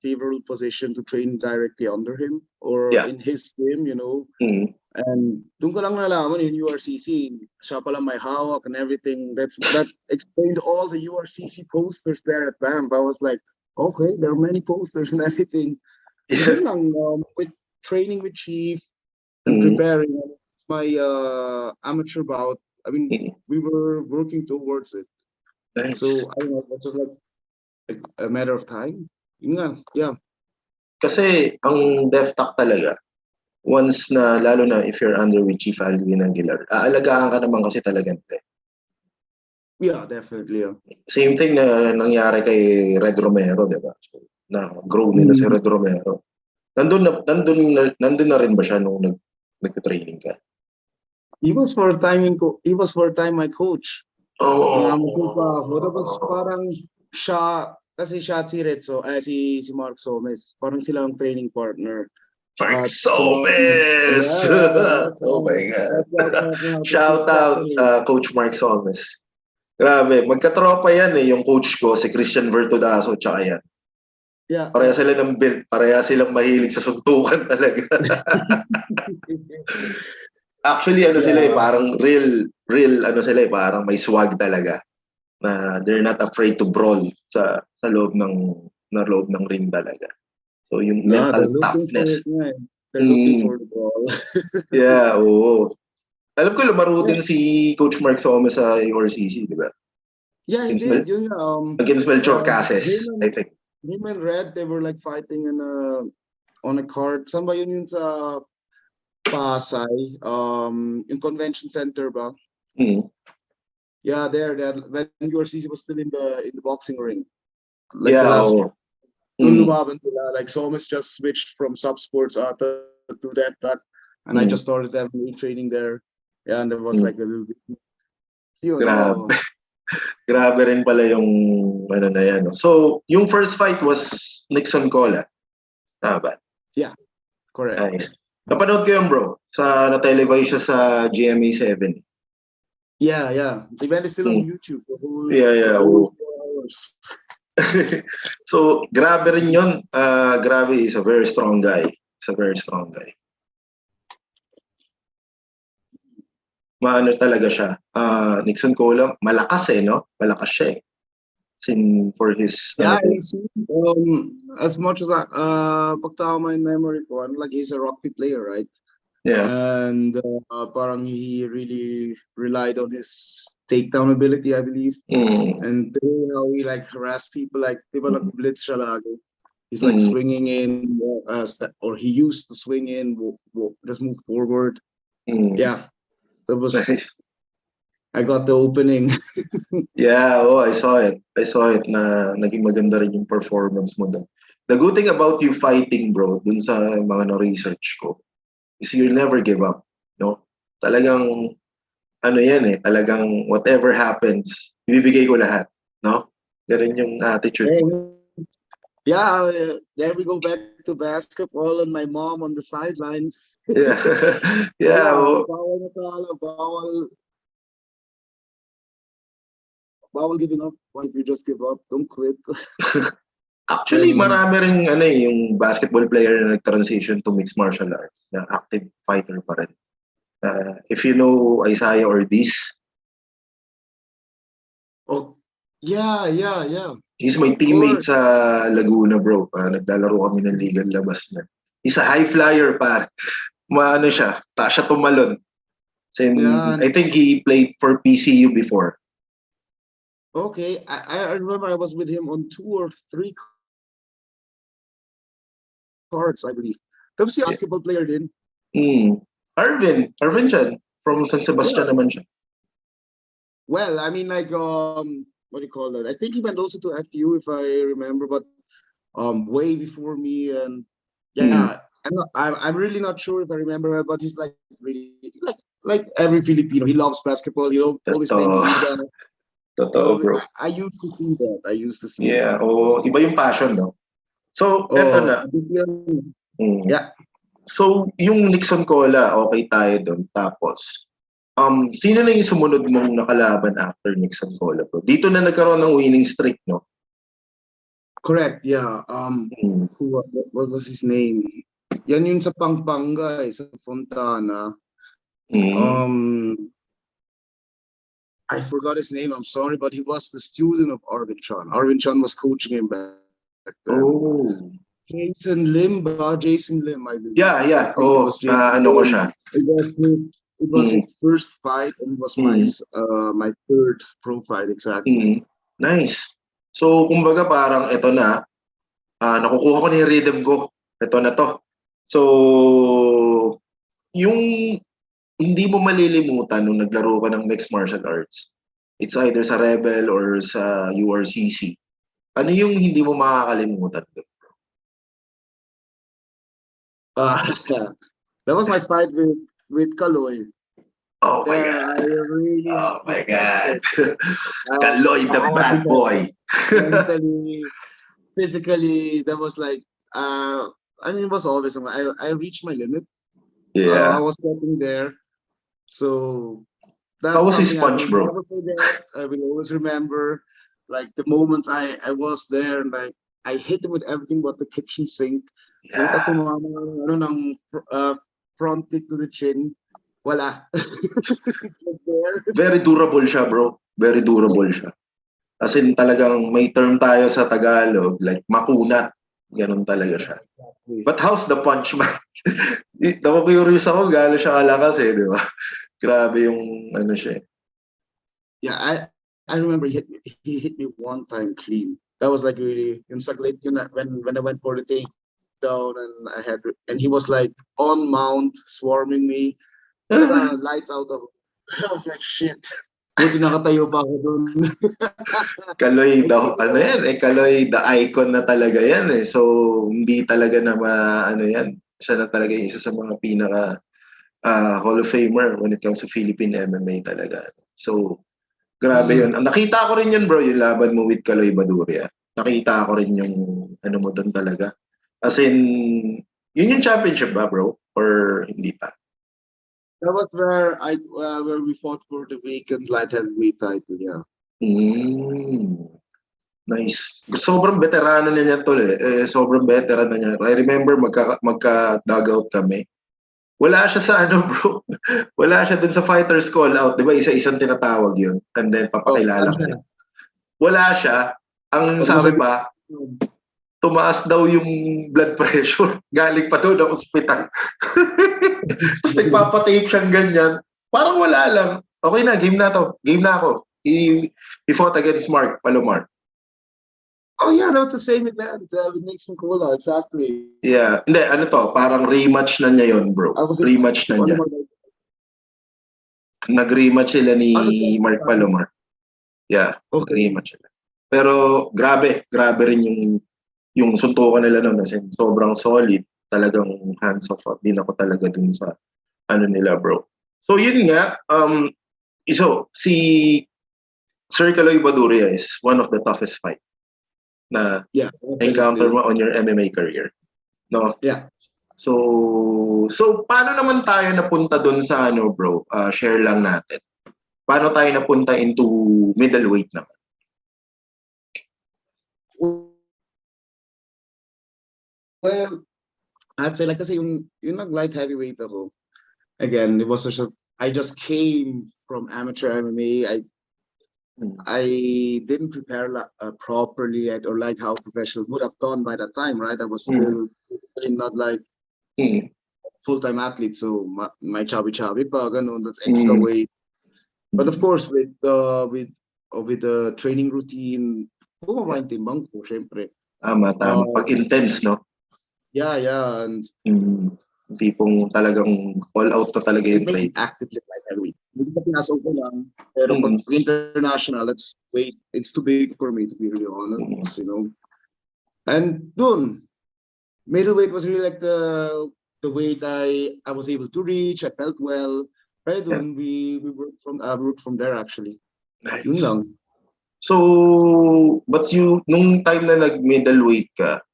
favorable position to train directly under him or in his team, And doon ko lang nalaman yung URCC, siya pala may hawak and everything. That explained all the URCC posters there at BAMP. I was like, okay, there are many posters and everything. And yun lang, with training with Chief and preparing my amateur bout, I mean, we were working towards it. Nice. So, I don't know, it was just like a matter of time. Yun nga, yeah. Kasi ang DefTac talaga, once na, lalo na if you're under with Chief Alvin Aguilar, aalagaan ka naman kasi talaga nila. Yeah, definitely. Yeah. Same thing na nangyari kay Red Romero, di ba? So, na-grow nila si Red Romero. Nandun na rin ba siya nung nag-training ka? He was for a time my coach. Oh. Tapos parang siya, kasi siya at si Retso, si Mark Somes, parang sila ang training partner. Mark Somes! Oh my God. Shout out, Coach Mark Somes. Grabe, magkatropa yan eh, yung coach ko, si Christian Vertudaso, tsaka yan. Yeah. Pareha sila ng build, pareha silang mahilig sa suntukan talaga. Actually, sila eh, parang real, parang may swag talaga. Na they're not afraid to brawl sa loob ng ring talaga. So yung mental toughness. They're looking for the ball. Yeah, oo. Alam ko lumaro din si Coach Mark Somes sa URCC, di ba? Yeah, he did. Against Melchor Cases, I think. Him and Red, they were like fighting on a cart. Saan ba yun sa Pasay? Yung convention center ba? Yeah, there. When URCC was still in the boxing ring. Like the last lumaban sila. Like Somes just switched from sub sports to that. And I just started having training there. Yeah, and there was like a little bit. Grabe. Grabe rin pala yung na yan. No? So, yung first fight was Nixon Cola. Ba? Yeah, correct. Nice. Napanood ko yun, bro. Na-televise siya sa GMA 7. Yeah. The event is still on YouTube. Yeah. So, grabe rin yun. Grabe, he's a very strong guy. Maano talaga siya. Nixon Cola, malakas eh, no? Malakas siya eh. For his... Yeah, as much as pagtama in memory ko, like he's a rugby player, right? Yeah. And parang he really relied on his takedown ability, I believe. And how he like harass people, like diba blitz siya lagi. He's like swinging in, or he used to swing in, just move forward. Yeah. That was nice. I got the opening. Yeah, I saw it. Na naging maganda rin yung performance mo doon. The good thing about you fighting, bro, dun sa mga na-research ko, is you'll never give up, no? Talagang, yan eh, talagang whatever happens, ibibigay ko lahat, no? Ganun yung attitude mo. Yeah, there we go back to basketball and my mom on the sideline. Yeah. Bawal giving up. If you just give up, don't quit. Actually, marami ring yung basketball player na nag-transition to mixed martial arts, na active fighter pa rin. If you know Isaiah Ortiz. Oh, yeah. He's my teammate sa Laguna, bro. Naglalaro kami ng liga labas na. He's a high flyer pa. Maano siya, taas siya tumalon. I think he played for PCU before. Okay, I remember I was with him on 2 or 3 cards, I believe. Tapos si basketball player din. Arvin siya. From San Sebastian naman siya. Well, I mean like, what do you call that? I think he went also to FU if I remember, but way before me, and yeah. I'm really not sure if I remember, but he's like really like every Filipino. He loves basketball. He always playing. Totoo, bro. I used to see that. Yeah, iba yung passion, no? So, eto na. Yeah. So, yung Nixon Cola, okay tayo doon. Tapos, sino na yung sumunod mong nakalaban after Nixon Cola, bro? Dito na nagkaroon ng winning streak, no? Correct, yeah. What was his name? Yan yun sa Pampanga, sa Fontana. Um, I forgot his name. I'm sorry, but he was the student of Arvin Chan. Arvin Chan was coaching him back then. Oh. Jason Lim, I believe. Yeah, I yeah. think it was Jason Na ano ko Lim. siya. It was his Mm, first fight, and it was mm, my third pro fight exactly. Nice. So, kumbaga parang ito na, nakukuha ko na yung rhythm ko. Ito na to. So, yung hindi mo malilimutan nung naglaro ka ng mixed martial arts, it's either sa Rebel or sa urcc. Ano yung hindi mo makakalimutan? Uh, that was my fight with Kaloy. Oh my There, God. I really Oh have to my stop God. it. Kaloy the I had bad to boy. mentally, physically, that was like, I mean, it was always, I reached my limit. I Yeah. was getting there. So How that's was his something I punch, will bro? never forget. I will always remember, like the moment I was there, and like I hit him with everything but the kitchen sink. Nakita Yeah. tumama ng, front kick to the chin. Wala. It's not there. Very durable siya, bro. Very durable siya. As in talagang may term tayo sa Tagalog, like makunat. Ganon talaga siya. Exactly. But how's the punch, man? Naku-curious ako, gano'n siya kalakas eh, di ba? Grabe yung ano siya eh. Yeah, I remember he hit me one time clean. That was like really in saglit yun na when I went for the takedown, and he was like on mount swarming me. Talaga lights out of I was like shit. Buti nakatayo pa ako dun. Kaloy, ano yan eh, Kaloy, the icon na talaga yan eh. So, hindi talaga na ano yan. Siya na talaga yung isa sa mga pinaka Hall of Famer when it comes to Philippine MMA talaga. So, grabe yun. Nakita ko rin yun, bro, yung laban mo with Kaloy Baduria. Nakita ko rin yung ano mo doon talaga. As in, yun yung championship ba, bro? Or hindi pa? That was where we fought for the vacant light heavyweight title, yeah. Nice. Sobrang veterano na niya tol eh. Sobrang veteran na niya. I remember magka-dugout kami. Wala siya sa ano bro. Wala siya dun sa fighters call out. Di ba isa-isang tinatawag yun. And then Oh, papakilala ano ka. siya? Wala siya. Ang Pag mo sabi sabi, pa, tumaas daw yung blood pressure. Galing pa doon ako hospital. Tapos nagpapatape siyang ganyan. Parang wala lang. Okay na, game na to. Game na ako. He fought against Mark Palomar. oh yeah, that was the same with that with Nixon Cola, exactly. Yeah. Hindi, ano to, parang rematch na niya yon bro. I was Rematch na niya. Nag-rematch sila ni Mark Palomar. Yeah, okay. nag-rematch sila. Pero grabe rin yung suntukan nila noon kasi sobrang solid. Talagang hands off din ako talaga dun sa ano nila bro. So yun nga, si Sir Kaloy Baduria is one of the toughest fight na encounter mo on your MMA career. No? Yeah. So paano naman tayo napunta dun sa ano bro? Share lang natin. Paano tayo napunta into middleweight naman? Well, I'd say like kasi yung nag-light heavyweight ako. Again, it was such a I just came from amateur MMA. I didn't prepare properly yet, or like how professionals would have done by that time, right? I was still not like full-time athlete, so my chubby pa, ganun, that's extra weight. But of course, with the training routine, bumaba yung timbang ko, syempre. Tama. Pag-intense, no? Yeah, and tipong talagang all out na talaga yung trade. Actively like every week. Hindi pa pinasok ko lang, pero pag international, it's too big for me, to be really honest, you know. And dun, middleweight was really like the weight I was able to reach. I felt well. Pero dun, we worked from there actually. Nice. Yun lang. So, but nung time na nag-middleweight ka,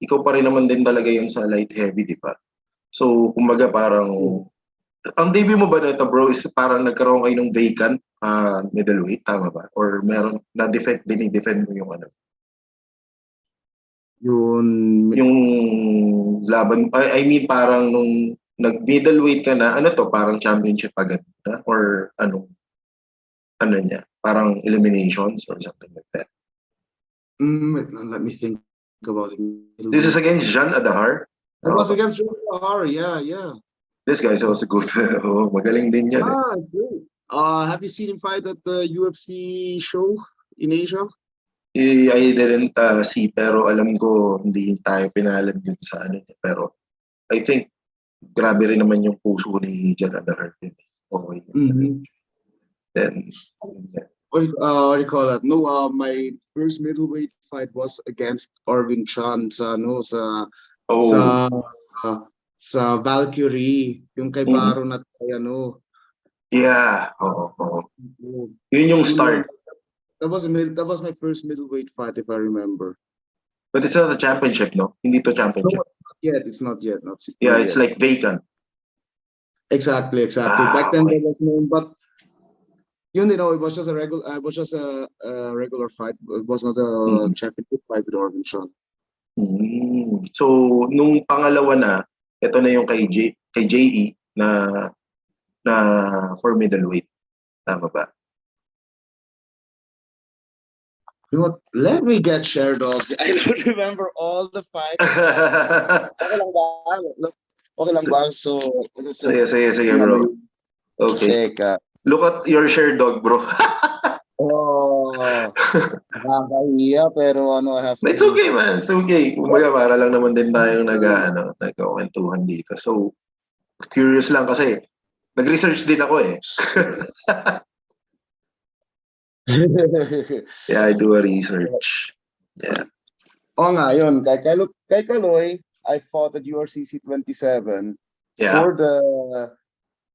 ikaw pa rin naman din talaga yung sa light heavy, di ba? So, kumbaga parang, ang debut mo ba nito bro is parang nagkaroon kayo ng vacant middleweight, tama ba? Or meron dinidefend mo yung ano? Yung laban, I mean parang nung nag-middleweight ka na, ano to, parang championship agad na? Or ano niya? Parang eliminations or something like that? Let me think about it. This is against Jean Adahar? It was against Joe Lahar, yeah. This guy's also good. Oh, magaling din yan eh. Great. Have you seen him fight at the UFC show in Asia? I didn't see, pero alam ko hindi tayo pinalad dun sa ano niya. Pero I think grabe rin naman yung puso ni Jan Adahar din. Okay. Then, yeah. What do you call that? No, my first middleweight fight was against Arvin Chan sa sa Valkyrie, yung kay Baron at kay ano. Yeah, oo. Yun yung start. That was my first middleweight fight, if I remember. But it's not a championship, no? Hindi to championship. No, it's not yet. Yeah, it's like vacant. Exactly. Back then there was no, but it was just a regular fight. It was not a championship fight with Arvin Chan. So nung pangalawa na, ito na yung kay JE na for middleweight. Tama ba? You know what? Let me get shared off. I don't remember all the fights. Okay lang ba? So, sige, bro. Okay. Teka. Look at your share dog, bro. Nakakahiya, pero I have to. It's okay, man. It's okay. Kumbaga, para lang naman din tayong nagkakwentuhan dito. So, curious lang kasi, nag-research din ako eh. Yeah, I do a research. Yeah. Nga, yun. Kay Kaloy, I fought at urcc 27 for the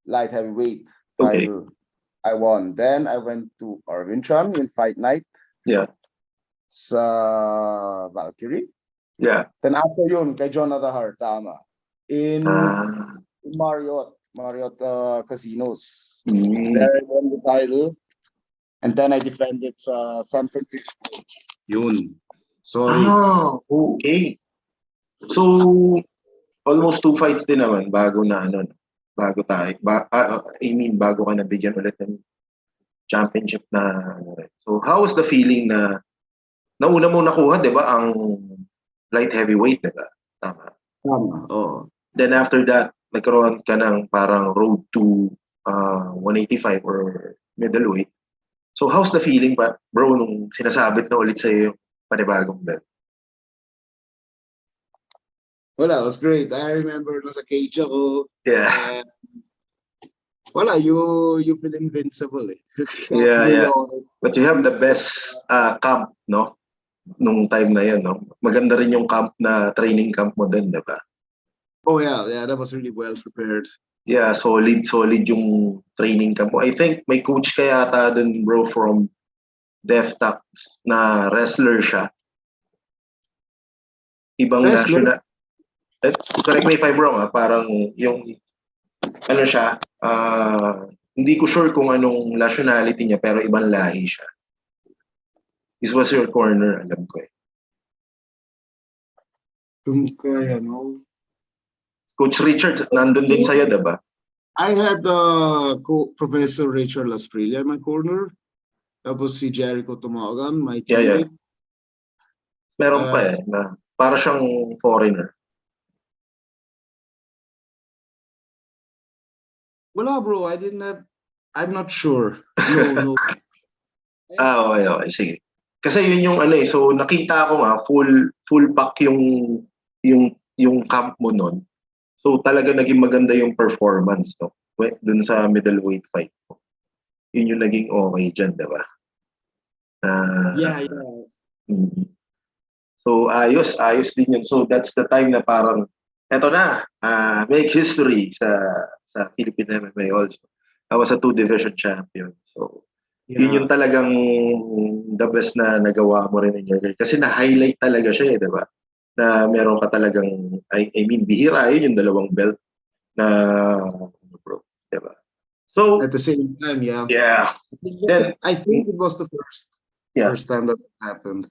light heavyweight title. I won. Then I went to Arvin Chan in Fight Night. Yeah. Sa Valkyrie. Yeah. Then after yun, kay John Adahar, tama. In Marriott Casinos. There I won the title. And then I defended sa San Francisco. Yun. Sorry. Okay. So, almost 2 fights din naman bago tayo. Bago ka nabigyan ulit ng championship na So, how was the feeling na nauna mo nakuha, di ba, ang light heavyweight, di ba? Tama. Oo. Then after that, nagkaroon ka ng parang road to 185 or middleweight. So, how's the feeling pa, bro, nung sinasabit na ulit sa'yo yung panibagong belt? Well, that was great. I remember nasa cage ako. Yeah. You feel invincible eh. Yeah. But you have the best camp, no? Nung time na yan, no? Maganda rin yung training camp mo din, di ba? Oh, yeah. That was really well prepared. Yeah, solid yung training camp mo. I think may coach ka yata dun, bro, from DefTax na wrestler siya. Ibang national. Correct me if I'm wrong, parang yung siya, hindi ko sure kung anong nationality niya, pero ibang lahi siya. This was your corner, alam ko eh. Coach Richard, nandun din sa'yo, diba? I had Professor Richard Lasprilla in my corner. Tapos si Jericho Tumagan, my teammate. Yeah. Meron pa na para siyang foreigner. Wala, bro. I'm not sure. No. Okay. Sige. Kasi yun yung so nakita ko full pack yung camp mo nun. So talaga naging maganda yung performance, no? Dun sa middleweight fight mo. Yun yung naging okay dyan, diba? Yeah. So ayos din yun. So that's the time na parang eto na, make history sa Philippine MMA also. I was a 2-division champion. So yun yung talagang the best na nagawa mo rin in your career. Kasi na-highlight talaga siya diba? Na meron ka talagang, I mean, bihira yun yung dalawang belt na bro, diba? So at the same time, yeah. Yeah. Then I think it was the first time that happened.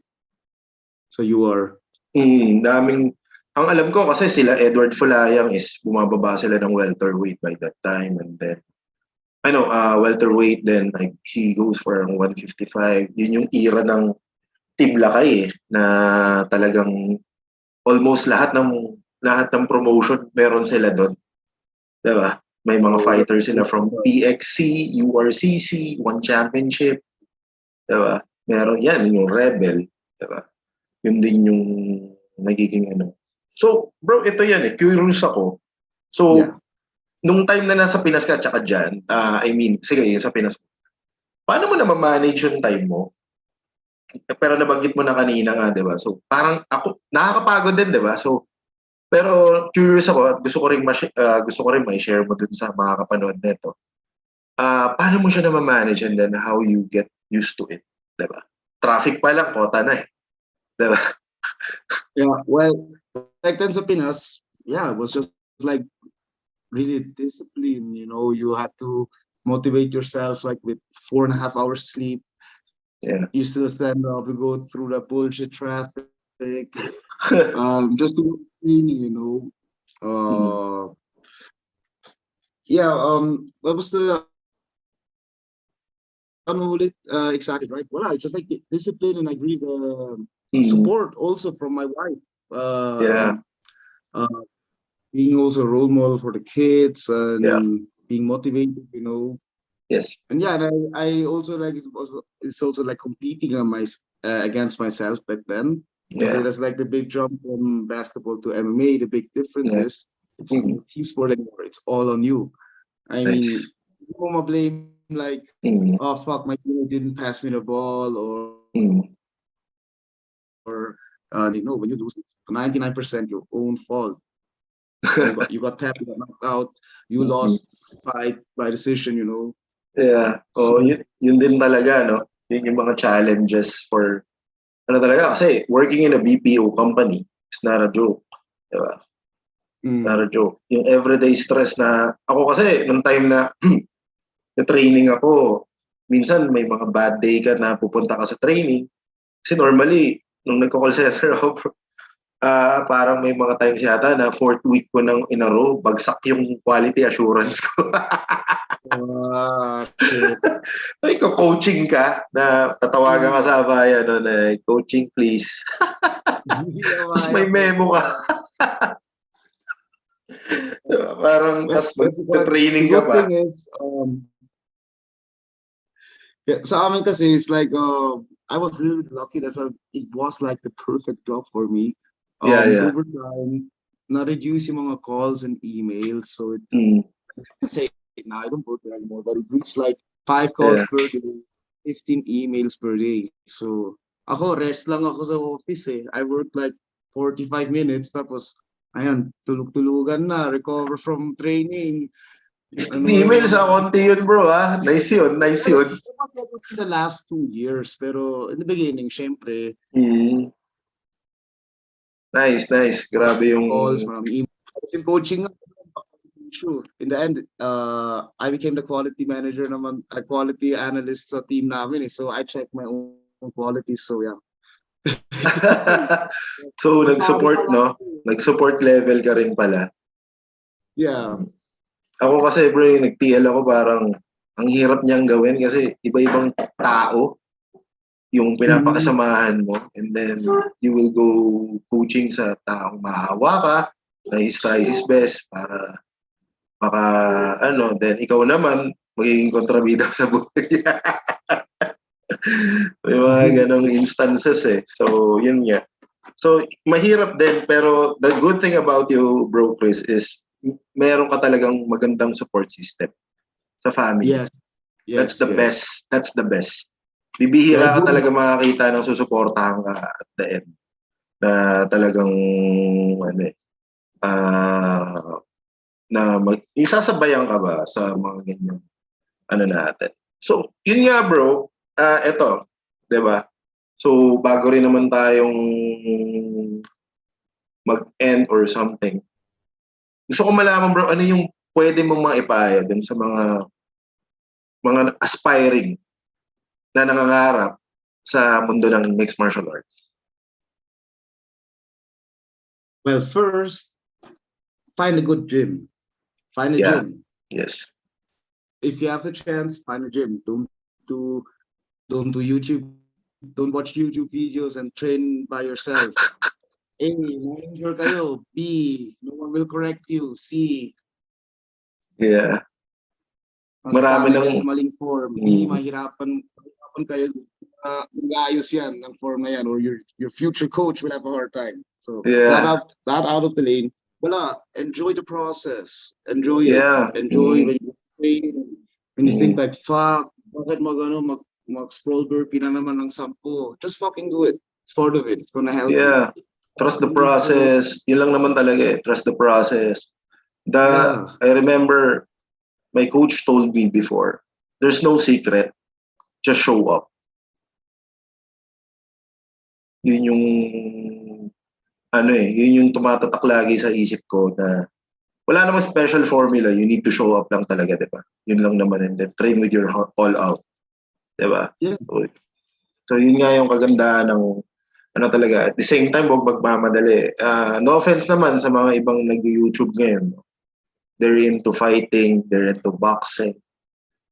So you are daming ang alam ko kasi sila Edward Fulayang is bumababa sila ng welterweight by that time, and then welterweight, then like he goes for 155. Yun yung era ng Team Lakay na talagang almost lahat ng promotion meron sila doon, 'di ba? May mga So, fighters sila from PXC, urcc, one championship, 'di ba? Meron yan yung Rebel, 'di ba? Yun din yung nagiging ano. So, bro, ito yan eh. Curious ako. So, yeah. nung time na nasa Pinas ka tsaka dyan, I mean, sige, sa Pinas, paano mo na ma-manage yung time mo? Pero nabanggit mo na kanina nga, di ba? So, parang ako, nakakapagod din, di ba? So, pero curious ako at gusto ko rin mai-share mo dun sa mga kapanood nito. Paano mo siya na ma-manage and then how you get used to it, di ba? Traffic pa lang, kota na eh. Di ba? Yeah, well, back then sa Pinas, yeah, it was just like really discipline. You had to motivate yourself like with 4.5 hours sleep. Yeah. You still stand up, you go through the bullshit traffic, just to clean. Yeah. What was the exactly right? Well, it's just like discipline, and I agree the support also from my wife. Yeah. Being also a role model for the kids and Yeah. being motivated, Yes. And yeah, and I also like it's also like competing on against myself back then. Because Yeah. it was like the big jump from basketball to MMA. The big difference Yeah. is it's not team sport anymore. It's all on you. I mean, Nice. you don't blame like, oh fuck, my team didn't pass me the ball, or when you lose, it's 99% your own fault. You got tapped, you got knocked out, you lost fight by decision. Yeah. So, Yun din talaga, no? Yun yung mga challenges for, talaga, kasi working in a BPO company is not a joke. Diba? Not a joke. Yung everyday stress na, ako kasi, nung time na na-training ako, minsan may mga bad day ka na pupunta ka sa training. Kasi normally, nung nagko-call center ako, parang may mga times yata na fourth week ko nang in a row, bagsak yung quality assurance ko. shit. Ay, coaching ka na tatawagan ka sa bayan na coaching please. Tapos may memo ka. Diba? Parang tas mag-training the ka good pa. thing is, sa amin kasi it's like I was a little bit lucky. That's why it was like the perfect job for me. Yeah. Over time, na-reduce yung mga calls and emails. So it say now I don't work there anymore, but it reached like 5 calls per day, 15 emails per day. So ako, rest lang ako sa office eh. I worked like 45 minutes, tapos ayan, tulog-tulugan na, recover from training. 15 emails konti yun bro ha. Nice yun. In the last 2 years, pero in the beginning, syempre, Nice. Grabe yung calls, maraming emails. Yung coaching, in the end, I became the quality manager naman, quality analyst sa team namin eh. So I check my own quality. So yeah. So nag-support, no? Nag-support level ka rin pala. Yeah. Ako kasi bro, nag-TL ako, parang ang hirap niyang gawin kasi iba-ibang tao yung pinapakasamahan mo, and then you will go coaching sa taong maawa ka, na he's try his best para then ikaw naman magiging kontrabida sa buhay. May mga ganong instances eh. So, yun nga. So, mahirap din, pero the good thing about you, bro Chris, is meron ka talagang magandang support system sa family. Yes. That's the best. Bibihira ka talaga makakita ng susuportahan ka at the end. Na talagang, isasabayan ka ba sa mga ganyan, natin. So, yun nga bro, eto, 'di ba? So, bago rin naman tayong mag-end or something, gusto ko malaman bro, ano yung pwede mong maipayo dun sa mga aspiring na nangangarap sa mundo ng mixed martial arts? Well, first, find a good gym. Find a Yeah. gym. Yes. If you have the chance, find a gym. Do don't do YouTube. Don't watch YouTube videos and train by yourself. A, manager kayo. B, no one will correct you. C, Yeah. Marami masasanay ng kayo sa maling form. D, mm, mahirapan kayo mag-ayos yan ng form na yan, or your future coach will have a hard time. So yeah. that out of the lane. Wala, enjoy the process. Enjoy it. Yeah. Enjoy when you train, when you think Mm, like, fuck, bakit mag-scroll burpee na naman ng 10? Just fucking do it. It's part of it. It's gonna help you. yeah. Trust the process. Yun lang naman talaga eh. Trust the process. Yeah. I remember my coach told me before, there's no secret. Just show up. Yun yung yun yung tumatatak lagi sa isip ko na wala namang special formula. You need to show up lang talaga, di ba? Yun lang naman, and then train with your all out. Di ba? Yeah. So yun nga yung kagandahan ng talaga. At the same time, huwag magmamadali. No offense naman sa mga ibang nag-YouTube ngayon. They're into fighting, they're into boxing.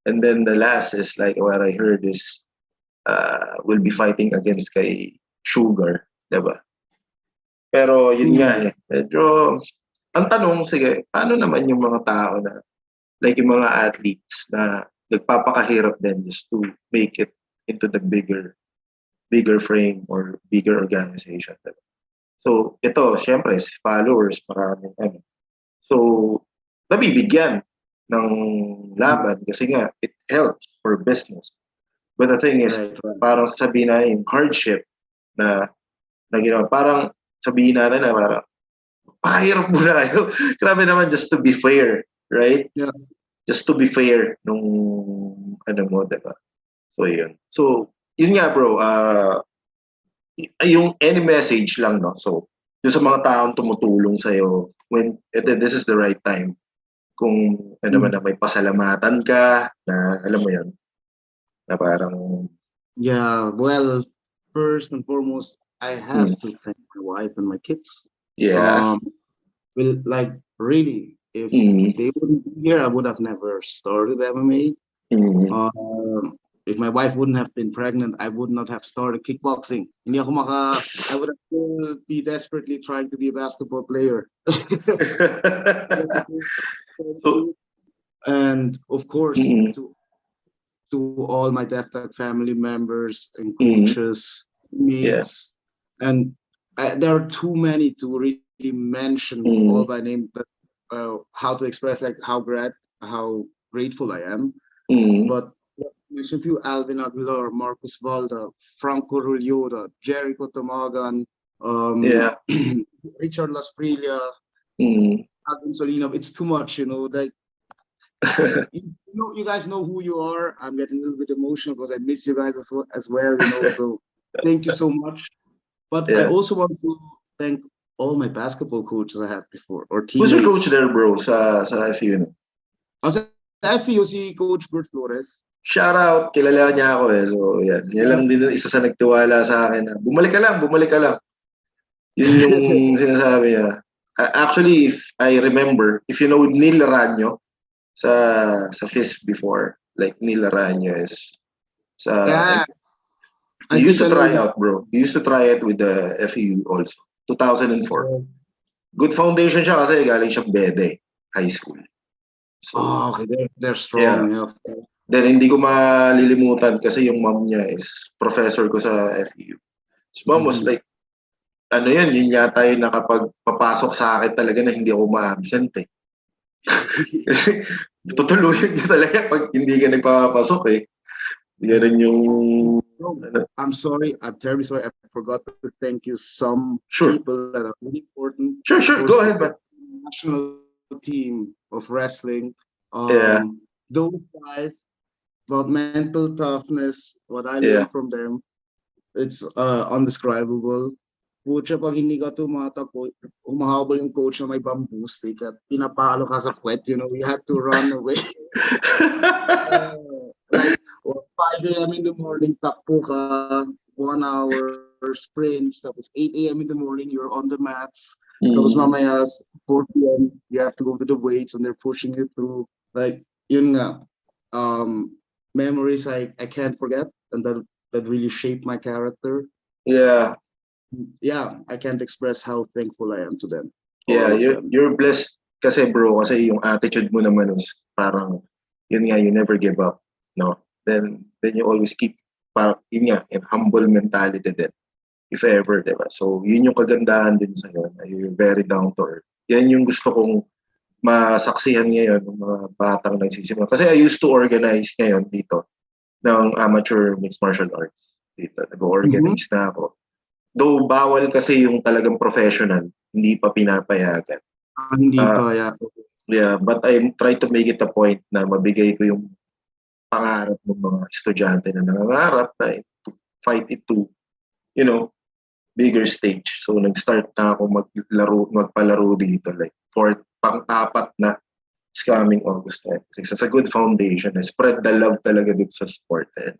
And then the last is like what I heard is will be fighting against kay Sugar, 'di ba? Pero yun nga eh, medyo ang tanong, sige, paano naman yung mga tao na like yung mga athletes na nagpapakahirap din just to make it into the bigger frame or bigger organization. Diba? So ito, syempre, si followers, maraming ano. So, nabibigyan ng laban kasi nga, it helps for business. But the thing is, Right. parang sabihin na yung hardship na ginawa, parang sabihin na parang, pahirap mo na kayo. Grabe naman, just to be fair, right? Yeah. Just to be fair nung mo, diba? So, yun. So, yun nga bro, yung any message lang, no? So, yung sa mga taong tumutulong sa'yo, when this is the right time, kung man na may pasalamatan ka, na alam mo yun, na parang... Yeah, well, first and foremost, I have to thank my wife and my kids. Yeah. Well, like, really, if they wouldn't be here, I would have never started MMA. If my wife wouldn't have been pregnant, I would not have started kickboxing. I would have still be desperately trying to be a basketball player. And of course, to all my DefTech family members and coaches, mates, and there are too many to really mention all by name. But how to express like how grateful I am. But mention a few: Alvin Aguilar, Marcus Valda, Franco Rullioda, Jericho Tamagan, Richard Lasprilla, Alvin Solino. It's too much, like. You guys know who you are. I'm getting a little bit emotional because I miss you guys as well. So thank you so much. But I also want to thank all my basketball coaches I had before, or teammates. Who's your coach there, bro, sa FEU? Sa FEU, si Coach Bert Flores. Shout out, kilala niya ako eh. So yan, yan lang din isa sa nagtiwala sa akin na bumalik ka lang. Yun yung sinasabi niya. Actually, if I remember, if you know Neil Ranyo, sa FIS before, like Neil Aranyo is he used to try out, bro. He used to try it with the FEU also. 2004. Good foundation siya kasi galing siya Bede High School. So, okay. They're strong. Yeah. Then hindi ko malilimutan kasi yung mom niya is professor ko sa FEU. So, mom was like, yun yata yung nakapagpapasok sa akin talaga na hindi ako ma-absent eh. Kasi tutuluyan niya talaga pag hindi ka nagpapasok eh. Ganun yung... I'm sorry. I'm terribly sorry. I forgot to thank you some people that are really important. Sure. Go ahead, man. National team of wrestling. Those guys, about mental toughness, what I learned from them, it's undescribable. Pucha, pag hindi ka tumatakbo, umahabol yung coach na may bamboo stick at pinapalo ka sa puwet, you had to run away. Like, 5 a.m. in the morning, takbo ka, 1 hour sprints, tapos 8 a.m. in the morning, you're on the mats. Tapos mamaya, 4 p.m., you have to go to the weights and they're pushing you through. Like, yun nga, memories I can't forget and that really shaped my character. Yeah. Yeah, I can't express how thankful I am to them. Yeah, All of them. you're blessed kasi bro, kasi yung attitude mo naman is parang, yun nga, you never give up, no? Then you always keep, parang, yun nga, in humble mentality din, if ever, di ba? So, yun yung kagandahan din sa'yo, na you're very down to earth. Yan yung gusto kong masaksihan ngayon ng mga batang nagsisimula. Kasi I used to organize ngayon dito ng amateur mixed martial arts. Dito, nag-organize na ako. Though bawal kasi yung talagang professional, hindi pa pinapayagan. Hindi pa, yeah. Yeah, but I try to make it a point na mabigay ko yung pangarap ng mga estudyante na nangangarap na to fight it to, you know, bigger stage. So nag-start na ako magpalaro dito like pang-apat na is coming August. It's a good foundation. Spread the love talaga dito sa sport. Yeah,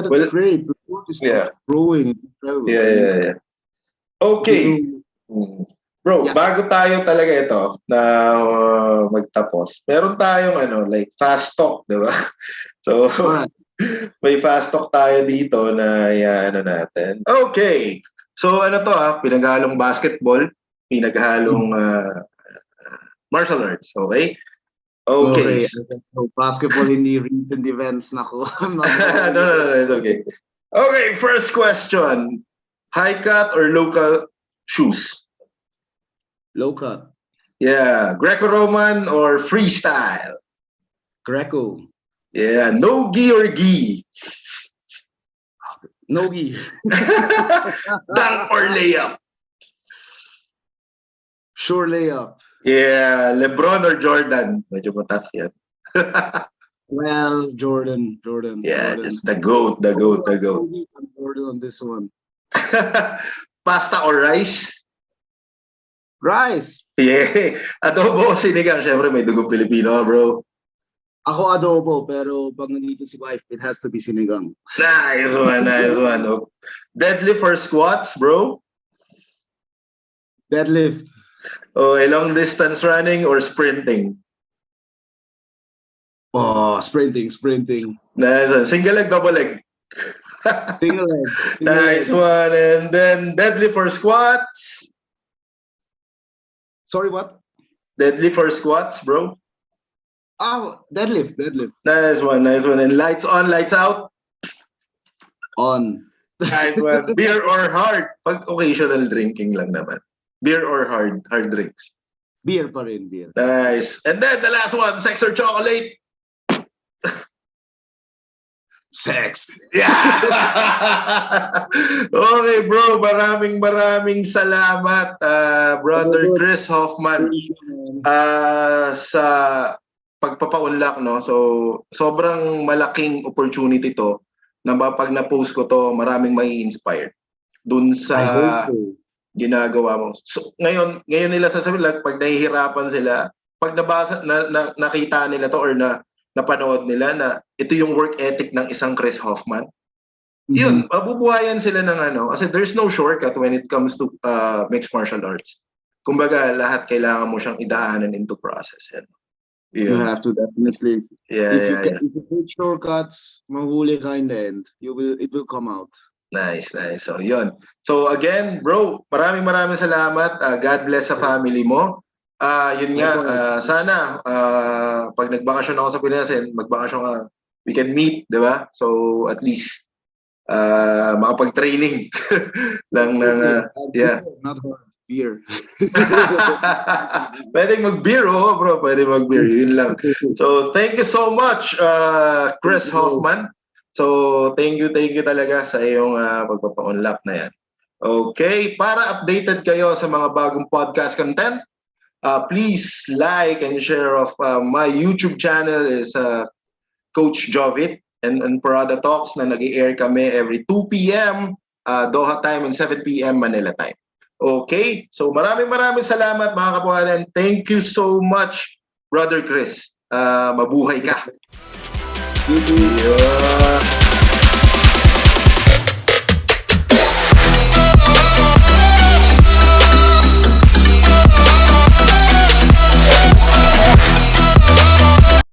that's great. The sport is growing. Incredible. Yeah. Okay. Bro, bago tayo talaga ito na magtapos, meron tayong like fast talk, di ba? So, may fast talk tayo dito na natin. Okay. So, pinaghalong basketball, pinaghalong martial arts, okay? Okay. So, basketball hindi recent events na ko. No, it's okay. Okay, first question. High cut or low cut shoes? Low cut. Yeah. Greco-Roman or freestyle? Greco. Yeah. No gi or gi? No gi. Dunk or layup? Sure layup. Yeah. LeBron or Jordan? Medyo mataf yan. Well, Jordan. Yeah, Jordan. just the GOAT. Jordan on this one. Pasta or rice? Rice. Yeah. Adobo o sinigang? Siyempre may dugong Pilipino, bro. Ako adobo, pero pag nandito si wife, it has to be sinigang. Nice one. Oh. Deadlift or squats, bro? Deadlift. Okay, long distance running or sprinting? Oh, sprinting. Nice one. Single leg, double leg? Single leg. Nice one. And then deadlift or squats? Sorry, what? Deadlift or squats, bro? Oh, deadlift. Nice one. And lights on, lights out? On. Nice one. Beer or hard? Pag occasional drinking lang naman. Beer or hard drinks? Beer pa rin, beer. Nice. And then the last one, sex or chocolate? Sex. Yeah. Okay, bro. Maraming salamat, Brother Chris Hoffman, sa pagpapaunlak, no? So, sobrang malaking opportunity to na pag na-post ko to, maraming may inspired dun sa ginagawa mo. So, ngayon nila sasabihin, pag nahihirapan sila, pag nakita nila to or napanood nila na ito yung work ethic ng isang Chris Hoffman, yun, mabubuhayan sila ng kasi there's no shortcut when it comes to mixed martial arts. Kumbaga, lahat kailangan mo siyang idaanan into process. You have to definitely. If you take shortcuts, mahuli ka in the end. It will come out. Nice. So, yun. So, again, bro, maraming salamat. God bless sa family mo. Yun nga, sana pag nagbakasyon ako sa Pinas, magbakasyon ka, we can meet, di ba? So, at least, makapag-training lang ng, Not hard, beer. Pwede mag-beer, bro. Pwede mag-beer, yun lang. So, thank you so much, Chris Hoffman. So, thank you talaga sa iyong pagpapa-unlock na yan. Okay, para updated kayo sa mga bagong podcast content, please like and share of my YouTube channel is Coach Jovit and Porrada Talks na nag-i-air kami every 2 p.m. Doha time and 7 p.m. Manila time. Okay, so maraming salamat mga kapuhanan. Thank you so much, Brother Chris. Mabuhay ka. You too. Yeah.